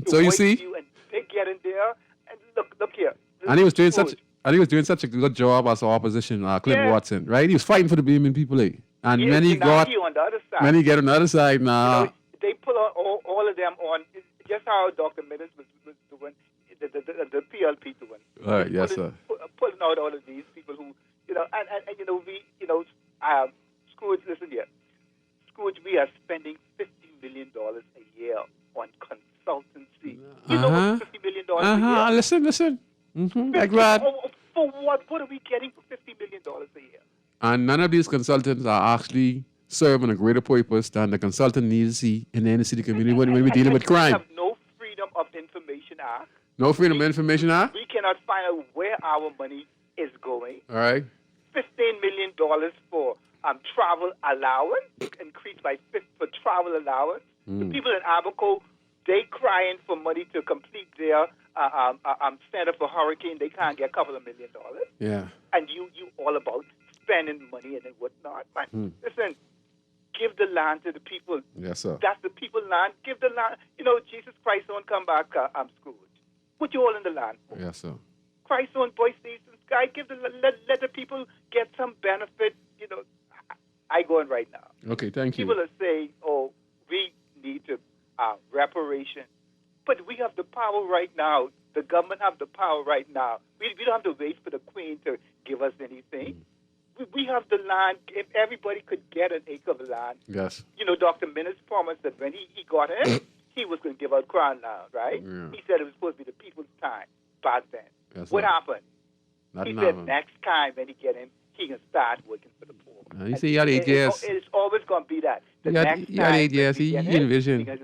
So you voice see, you, and they get in there. And look here. and he was doing such a good job as opposition, Clint Yeah. Watson, right? He was fighting for the Beeman people, eh? And Yes, when he now got, he on the other side. when he get on the other side, nah. They pull all of them on, just how Dr. Millis was doing, the PLP doing. All right, yes, sir. Pulling out all of these people who, and Scrooge, listen here. Scrooge, we are spending $50 million a year on consultancy. You know what $50 million a year? Listen. Like that. For what? What are we getting for $50 million a year? And none of these consultants are actually serving a greater purpose than the consultant needs to see in the inner city community when we're dealing with crime. We have no Freedom of Information Act. No Freedom of Information Act? We cannot find out where our money is going. All right. $15 million for travel allowance, increased by 5 for travel allowance. The people in Abaco, they crying for money to complete their Center for Hurricane. They can't get a couple of $1 million. Yeah. And you all about spending money and whatnot. But listen, give the land to the people. Yes, sir. That's the people's land. Give the land. Jesus Christ won't come back, Scrooge. Put you all in the land. Yes, sir. Christ on boy stays in the sky. Let the people get some benefit. I going right now. Okay, thank you. People are saying, we need to reparation. But we have the power right now. The government have the power right now. We don't have to wait for the Queen to give us anything. We have the land. If everybody could get an acre of land. Yes. Dr. Minnis promised that when he got in, he was going to give out crown land, right? Yeah. He said it was supposed to be the people's time back then. Yes, what sir. happened? Nothing He said happened. next time when he get in, he can start working for the poor. You see, he had 8 years. It's always going to be that. The He had- next he had time 8 years. when we He get in, envisioned. We're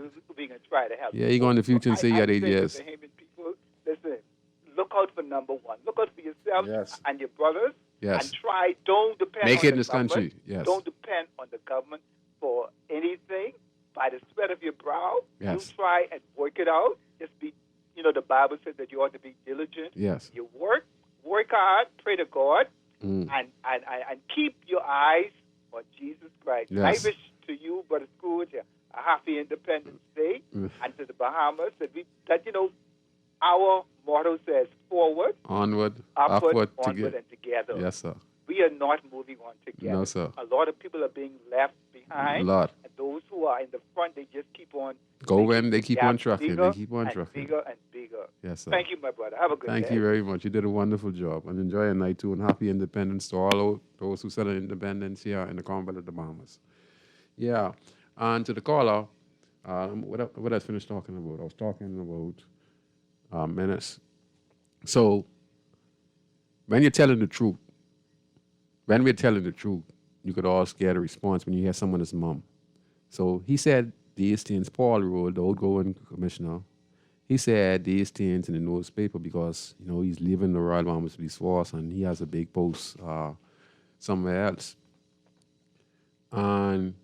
going to try to help. Yeah, he go in the future and say he had 8 I say years. to him and people, listen, look out for number one. Look out for yourself Yes. and your brothers. Yes. And try, don't depend Make on it the in this government. country. Yes. Don't depend on the government for anything. By the sweat of your brow, Yes. you try and work it out. Just be, the Bible says that you ought to be diligent. Yes. You work hard, pray to God, Mm. and keep your eyes on Jesus Christ. Yes. I wish to you, Brother Scrooge, a happy Independence Day, and to the Bahamas that our motto says forward, Onward, upward, upward, onward, and together. Yes, sir. We are not moving on together. No, sir. A lot of people are being left behind. A lot. And those who are in the front, they just keep on. When they keep on gap trucking. bigger They keep on and trucking. Bigger and bigger. Yes, sir. Thank you, my brother. Have a good day. Thank you very much. You did a wonderful job. And enjoy your night, too. And happy independence to all those who celebrate independence here in the Commonwealth of the Bahamas. Yeah. And to the caller, what I finished talking about? I was talking about menace. So, when you're telling the truth, when we're telling the truth, you could all get a response when you hear someone's mom. So he said these things, Paul Rule, the outgoing commissioner, he said these things in the newspaper because, he's leaving the Royal Bahamas Police Force and he has a big post somewhere else. And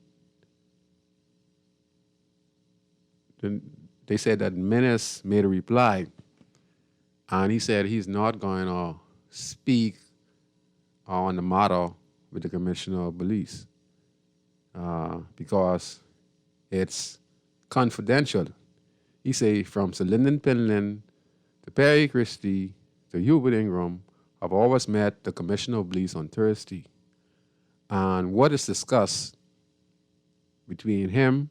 then they said that Menace made a reply and he said he's not going to speak on the matter with the Commissioner of Police because it's confidential. He say from Sir Lyndon Pinland to Perry Christie to Hubert Ingram, I've always met the Commissioner of Police on Thursday. And what is discussed between him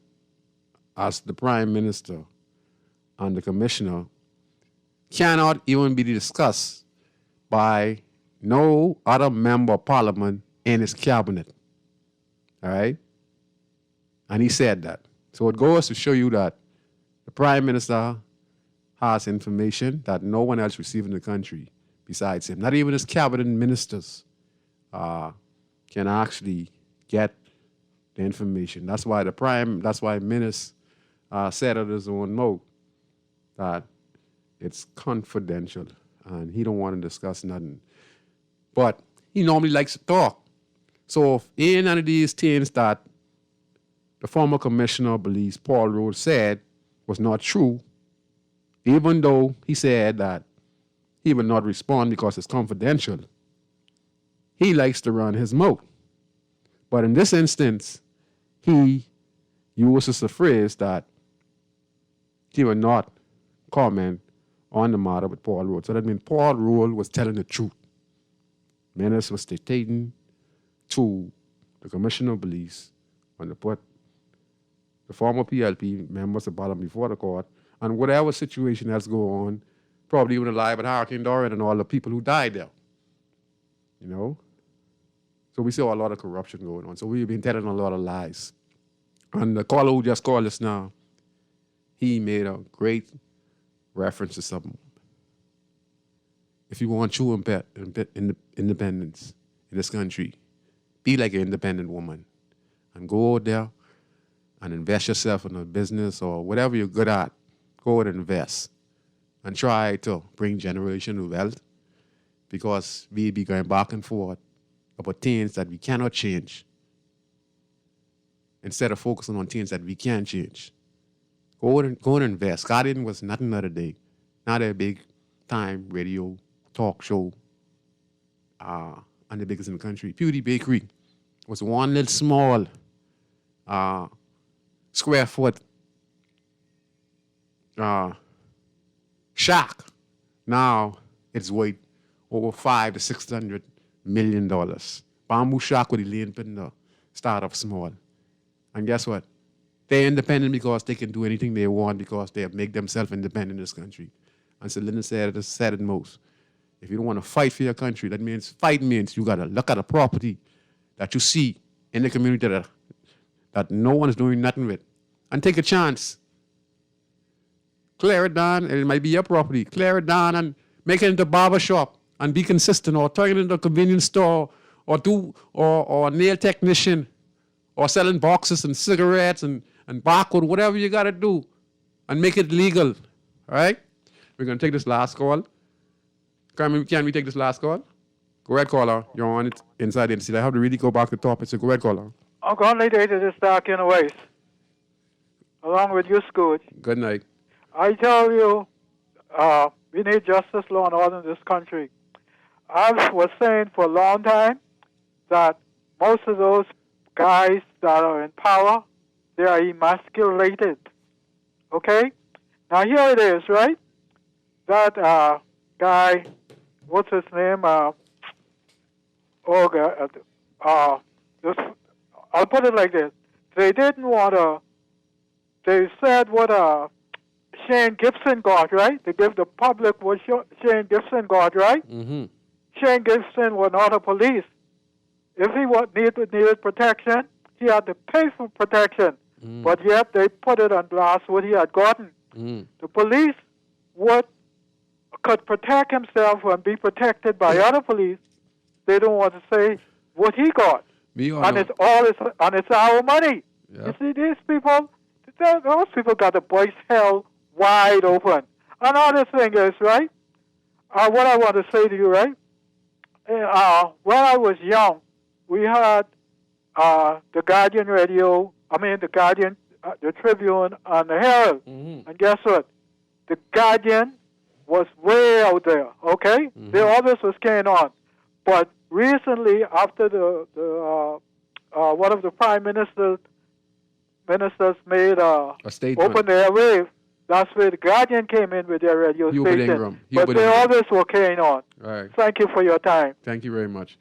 as the Prime Minister and the Commissioner cannot even be discussed by no other member of Parliament in his cabinet. All right? And he said that. So it goes to show you that the Prime Minister has information that no one else received in the country besides him. Not even his cabinet ministers can actually get the information. That's why Minister said at his own mouth that it's confidential and he don't want to discuss nothing. But he normally likes to talk. So if any of these things that the former Commissioner of Police, Paul Rhodes, said was not true, even though he said that he would not respond because it's confidential, he likes to run his mouth. But in this instance, he uses the phrase that he would not comment on the matter with Paul Rhodes. So that means Paul Rhodes was telling the truth. Menace was dictating to the Commissioner of Police when they put the former PLP members of Parliament before the court, and whatever situation else go on, probably even alive at Hurricane Dorian and all the people who died there. So we saw a lot of corruption going on. So we've been telling a lot of lies. And the caller who just called us now, he made a great reference to something. If you want true independence in this country, be like an independent woman and go out there and invest yourself in a business or whatever you're good at. Go out and invest and try to bring generational wealth, because we be going back and forth about things that we cannot change instead of focusing on things that we can change. Go out and invest. Guardian was nothing the other day. Not a big time radio talk show and the biggest in the country. Beauty Bakery was one little small square foot shack. Now it's worth over $500 to $600 million. Bamboo shack with the lane pin the start off small. And guess what? They're independent because they can do anything they want, because they have made themselves independent in this country. And so Linda said it most. If you don't want to fight for your country, that means fight means you got to look at a property that you see in the community that no one is doing nothing with, and take a chance. Clear it down, and it might be your property. Clear it down and make it into a barber shop and be consistent, or turn it into a convenience store, or a nail technician, or selling boxes and cigarettes and barcode, whatever you got to do, and make it legal. All right? We're going to take this last call. Can we take this last call? Go ahead, caller. You're on it inside the NC. I have to really go back to the topic, so go ahead, caller. I'm going to later this dark in the waist, along with you, Scoot. Good night. I tell you, we need justice, law, and order in this country. I was saying for a long time that most of those guys that are in power, they are emasculated. Okay? Now here it is, right? That guy, what's his name? I'll put it like this. They didn't want to, they said what Shane Gibson got, right? They give the public what Shane Gibson got, right? Mm-hmm. Shane Gibson was not a police. If he needed protection, he had to pay for protection. Mm. But yet they put it on blast what he had gotten. Mm. The police could protect himself and be protected by other police. They don't want to say what he got. And it's our money. Yep. You see, these people, those people got the boys held wide open. Another thing is, right, what I want to say to you, right, when I was young, we had the Guardian radio, the Guardian, the Tribune, and the Herald. Mm-hmm. And guess what? The Guardian was way out there, okay? Mm-hmm. There always was carrying on. But recently, after the one of the prime ministers made a statement. open the airwave, that's where the Guardian came in with their radio station. But they always were carrying on. All right. Thank you for your time. Thank you very much.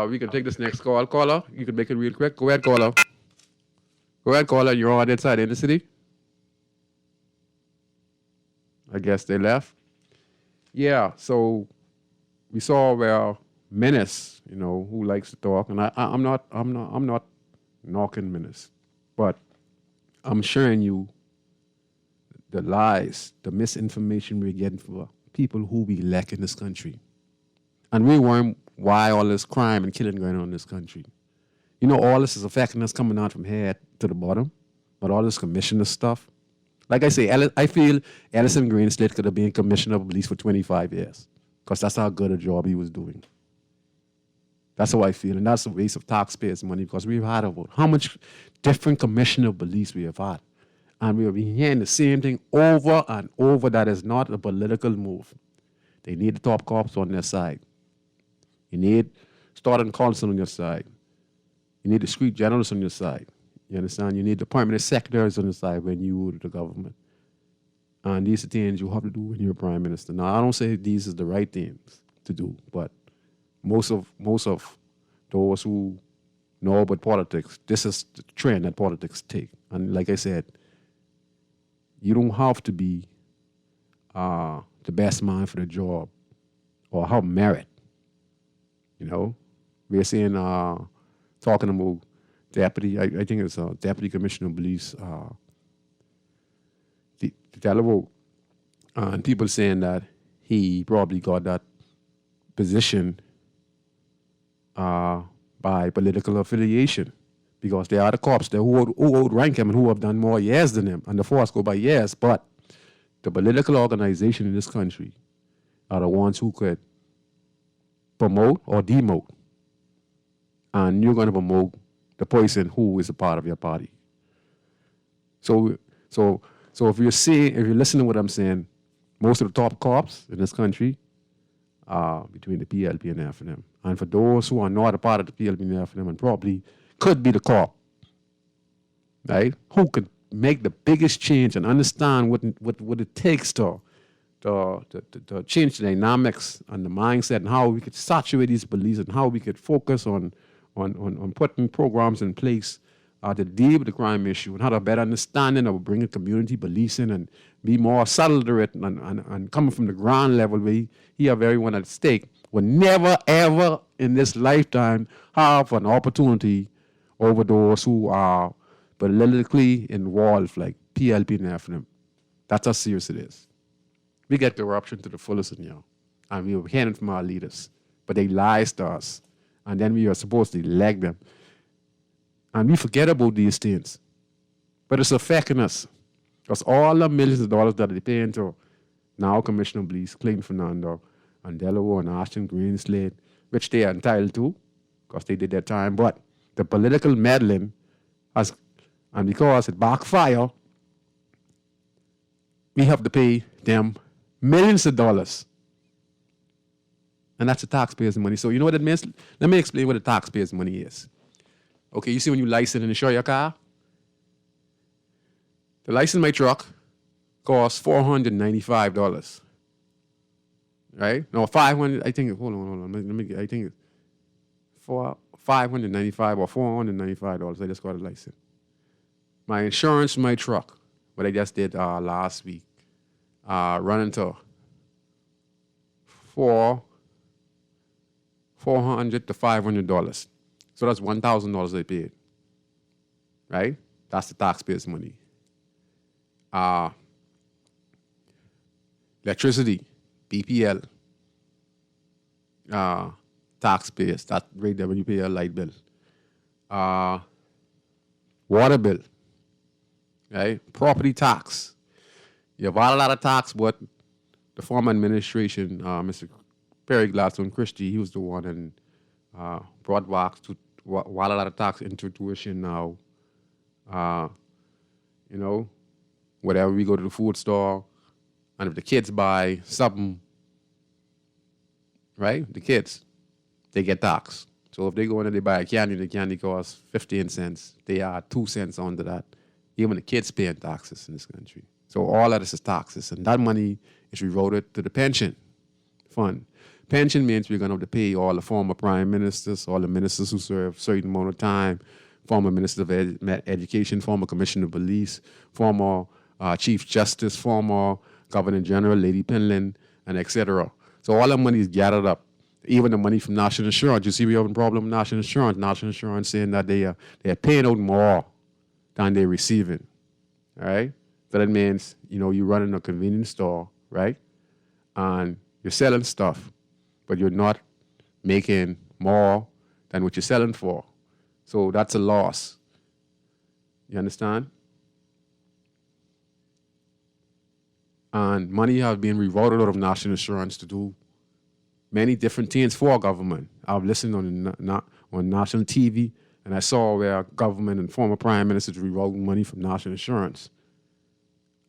We can take this next call. Caller, you can make it real quick. Go ahead, caller. Go ahead, caller. You're on inside in the city. I guess they left. Yeah, so we saw where Menace, who likes to talk, and I'm not knocking Menace, but I'm sharing you the lies, the misinformation we're getting for people who we elect in this country. And we wonder why all this crime and killing going on in this country. All this is affecting us coming out from here to the bottom, but all this commissioner stuff. Like I say, I feel Ellison Greenslade could have been commissioner of police for 25 years, because that's how good a job he was doing. That's how I feel, and that's a waste of taxpayers' money, because we've had about how much different commissioner of police we have had. And we have been hearing the same thing over and over. That is not a political move. They need the top cops on their side. You need Starting Council on your side. You need the street generals on your side. You understand? You need the permanent secretaries on the side when you rule the government. And these are things you have to do when you're prime minister. Now, I don't say these are the right things to do, but most of those who know about politics, this is the trend that politics take. And like I said, you don't have to be the best man for the job or have merit. we're saying, talking about deputy, I think it's Deputy Commissioner of Police, the Delaware, and people saying that he probably got that position by political affiliation, because they are the cops who outrank him and who have done more years than him, and the force go by years. But the political organization in this country are the ones who could promote or demote, and you're going to promote the person who is a part of your party. So if you're listening to what I'm saying, most of the top cops in this country are between the PLP and F&M. And for those who are not a part of the PLP and F&M and probably could be the cop, right, who could make the biggest change and understand what it takes to change the dynamics and the mindset, and how we could saturate these beliefs, and how we could focus on putting programs in place to deal with the crime issue, and how to better understanding of bringing community beliefs in and be more subtle to it, and coming from the ground level where he have everyone at stake, will never, ever in this lifetime have an opportunity over those who are politically involved, like PLP and F&M. That's how serious it is. We get corruption to the fullest in y'all, and we were hearing from our leaders, but they lies to us, and then we are supposed to elect them. And we forget about these things. But it's affecting us. Because all the millions of dollars that they pay into now Commissioner of Police, Clayton Fernando, and Delaware and Ashton Greenslade, which they are entitled to, because they did their time. But the political meddling has, and because it backfire, we have to pay them millions of dollars. And that's the taxpayers' money. So you know what it means? Let me explain what the taxpayers' money is. Okay, you see when you license and insure your car? The license my truck costs $495. Right? No, 500, I think, hold on. I think it's $595 or $495. I just got a license. My insurance for my truck, what I just did last week, running to $400 to $500. So that's $1,000 they paid, right? That's the taxpayers' money. Electricity, BPL, taxpayers, that rate there when you pay your light bill. Water bill, right? Property tax. You have a lot of tax, but the former administration, Mr. Perry Gladstone Christie, he was the one and brought back to a lot of tax into tuition now. You know, whatever we go to the food store, and if the kids buy something, right, the kids, they get taxed. So if they go in and they buy a candy, the candy costs 15 cents. They add 2 cents onto that. Even the kids paying taxes in this country. So all of this is taxes, and that money is rerouted to the pension fund. Pension means we're going to have to pay all the former prime ministers, all the ministers who serve a certain amount of time, former minister of education, former commissioner of police, former chief justice, former governor general, Lady Penland, and etc. So all that money is gathered up. Even the money from national insurance. You see, we have a problem with national insurance. National insurance saying that they're paying out more than they're receiving. All right? So that means, you know, you're running a convenience store, right? And you're selling stuff, but you're not making more than what you're selling for. So that's a loss. You understand? And money has been rerouted out of national insurance to do many different things for government. I've listened on national TV, and I saw where government and former prime ministers rerouting money from national insurance.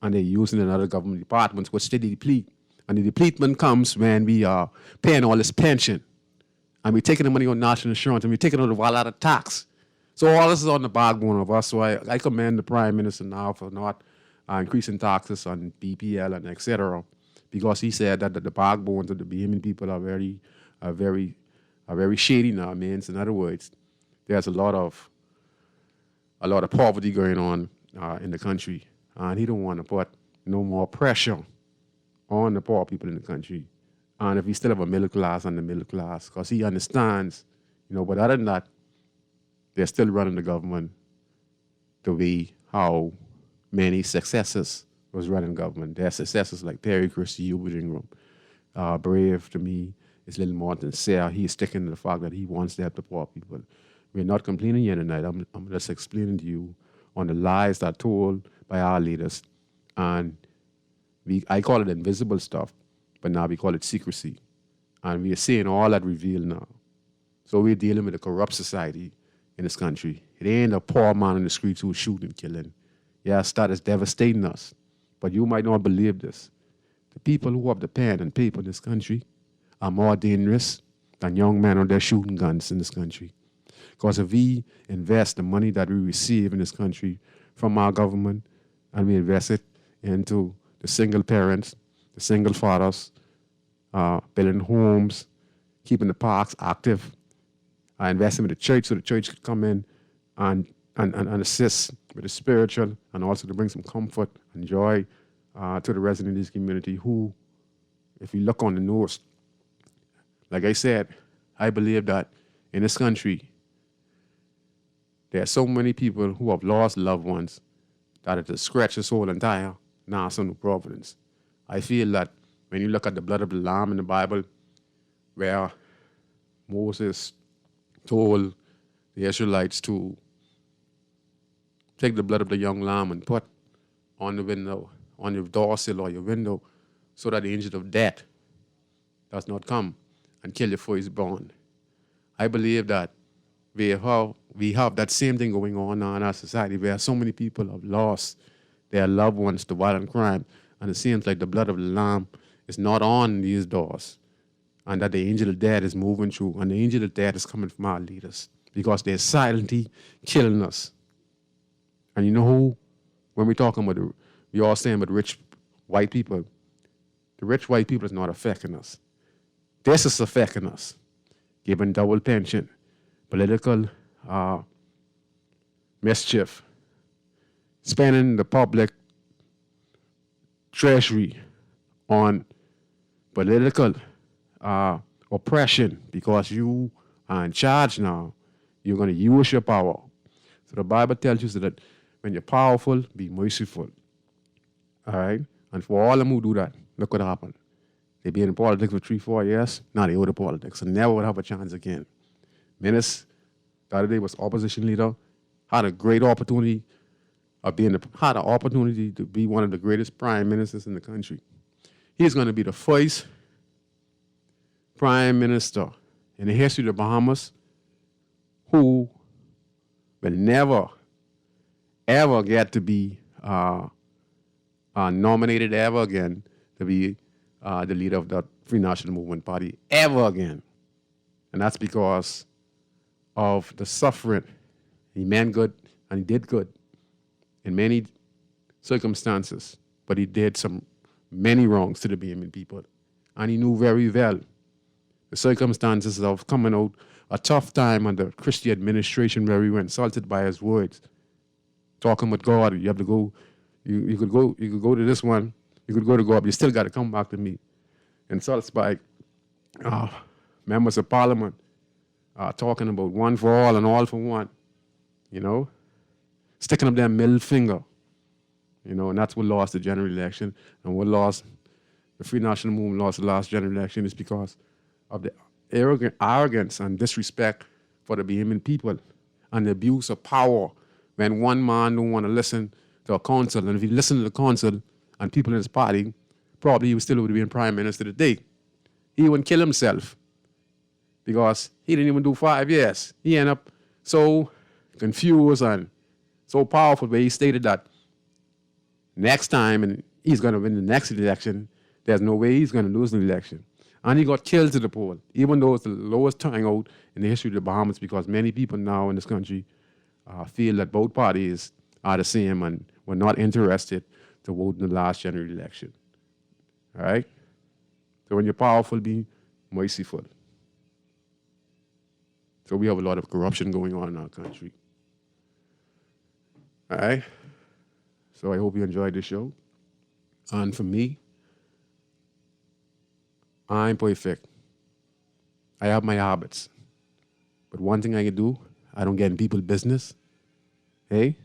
And they're using it in other government departments, which they deplete. And the depletement comes when we are paying all this pension. And we're taking the money on national insurance, and we're taking out a lot of tax. So all this is on the backbone of us. So I commend the prime minister now for not increasing taxes on BPL and etc. Because he said that the backbones of the Bahamian people are very shady now. Means, in other words, there's a lot of poverty going on in the country, and he don't want to put no more pressure on the poor people in the country. And if we still have a middle class and the middle class, because he understands, But other than that, they're still running the government the way how many successors was running government. Their successors like Terry Christie, Hubert Ingram, Brave to me is little more sincere. He's sticking to the fact that he wants to help the poor people. We're not complaining here tonight. I'm just explaining to you on the lies that are told by our leaders. And I call it invisible stuff, but now we call it secrecy. And we are seeing all that revealed now. So we're dealing with a corrupt society in this country. It ain't a poor man in the streets who's shooting and killing. Yes, that is devastating us. But you might not believe this. The people who have the pen and paper in this country are more dangerous than young men on their shooting guns in this country. Because if we invest the money that we receive in this country from our government and we invest it into the single parents, the single fathers, building homes, keeping the parks active, investing in the church so the church could come in and assist with the spiritual and also to bring some comfort and joy to the residents in this community who, if you look on the news, like I said, I believe that in this country, there are so many people who have lost loved ones that it has scratched the whole entire national providence. I feel that when you look at the blood of the Lamb in the Bible, where Moses told the Israelites to take the blood of the young lamb and put on the window, on your doorsill or your window, so that the angel of death does not come and kill you before he's born. I believe that we have that same thing going on now in our society where so many people have lost their loved ones to violent crime, and it seems like the blood of the Lamb is not on these doors, and that the angel of death is moving through, and the angel of death is coming from our leaders because they're silently killing us. And you know who, when we're talking about we all saying about rich white people, the rich white people is not affecting us. This is affecting us, giving double pension, political mischief, spending the public treasury on political oppression because you are in charge now. You're going to use your power. So the Bible tells you that when you're powerful, be merciful. All right? And for all of them who do that, look what happened. They been in politics for 3-4 years. Now they out of politics and never would have a chance again. Menace, the other day was opposition leader, had a great opportunity of had an opportunity to be one of the greatest prime ministers in the country. He's going to be the first prime minister in the history of the Bahamas who will never, ever get to be nominated ever again to be the leader of the Free National Movement Party ever again. And that's because of the suffering. He meant good and he did good in many circumstances, but he did many wrongs to the Bahamian people. And he knew very well the circumstances of coming out a tough time under Christie administration where we were insulted by his words. Talking with God, you have to go, you could go to this one, you could go to God, but you still got to come back to me. Insults by members of parliament talking about one for all and all for one, sticking up their middle finger, and that's what lost the general election. And what lost, the Free National Movement lost the last general election is because of the arrogance and disrespect for the Bahamian people and the abuse of power when one man don't want to listen to a council. And if he listened to the council and people in his party, probably he still would have been prime minister today. He wouldn't kill himself because he didn't even do 5 years. He ended up so confused and so powerful where he stated that next time, and he's going to win the next election, there's no way he's going to lose the election. And he got killed to the poll, even though it's the lowest turnout in the history of the Bahamas, because many people now in this country feel that both parties are the same and were not interested to vote in the last general election. All right? So when you're powerful, be merciful. So we have a lot of corruption going on in our country. All right? So I hope you enjoyed the show. And for me, I'm perfect. I have my habits. But one thing I can do, I don't get in people's business. Hey?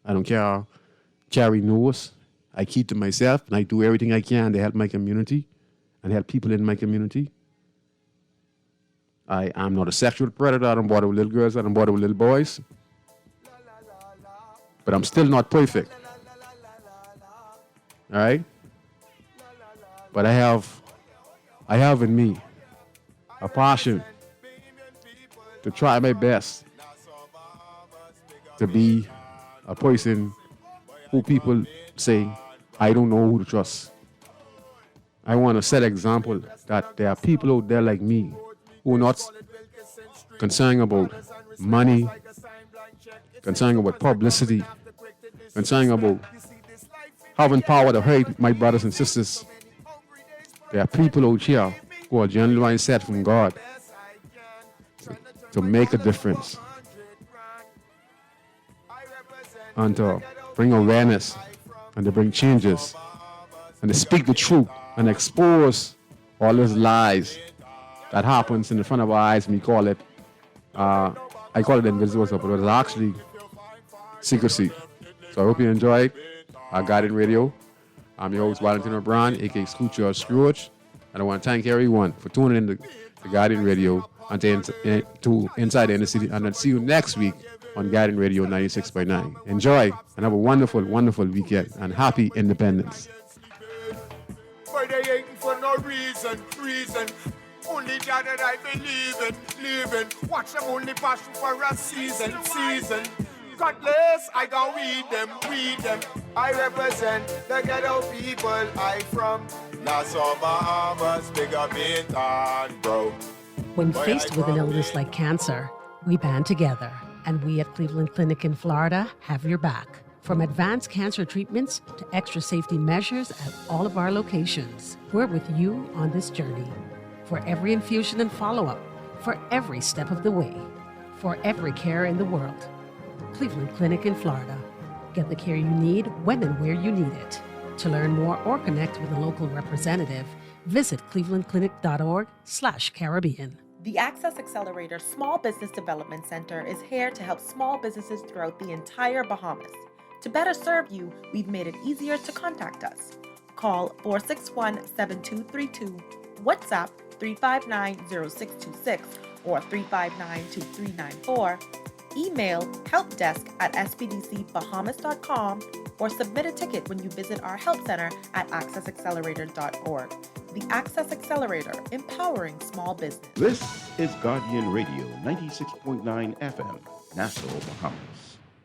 I don't care how carry knows. I keep to myself, and I do everything I can to help my community and help people in my community. I'm not a sexual predator. I don't bother with little girls. I don't bother with little boys. But I'm still not perfect. All right? But I have in me a passion to try my best to be a person who people say, I don't know who to trust. I want to set an example that there are people out there like me who are not concerned about money, concerned about publicity, concerned about having power to hurt my brothers and sisters. There are people out here who are genuinely set from God to make a difference and to bring awareness and to bring changes and to speak the truth and expose all those lies that happens in front of our eyes. We call it, I call it invisible stuff, but it's actually secrecy. So I hope you enjoyed our Guiding Radio. I'm your host, Wellington O'Brien, aka Scooch Scrooge, and I want to thank everyone for tuning in to Guiding Radio and to Inside the Inner City. And I'll see you next week on Guiding Radio 96.9. Enjoy and have a wonderful, wonderful weekend and happy independence. But they ain't for no reason. Only God that I believe in. Watch them only pass for a season. Godless, I don't read them. I represent the ghetto people I from. Nassau, Bahamas, big up in town, bro. When faced with an illness like cancer, we band together. And we at Cleveland Clinic in Florida have your back. From advanced cancer treatments to extra safety measures at all of our locations, we're with you on this journey. For every infusion and follow-up, for every step of the way, for every care in the world. Cleveland Clinic in Florida. Get the care you need when and where you need it. To learn more or connect with a local representative, visit clevelandclinic.org/Caribbean. The Access Accelerator Small Business Development Center is here to help small businesses throughout the entire Bahamas. To better serve you, we've made it easier to contact us. Call 461-7232, WhatsApp 359-0626 or 359-2394, email helpdesk@spdcbahamas.com, or submit a ticket when you visit our help center at accessaccelerator.org. The Access Accelerator, empowering small business. This is Guardian Radio 96.9 FM, Nassau, Bahamas.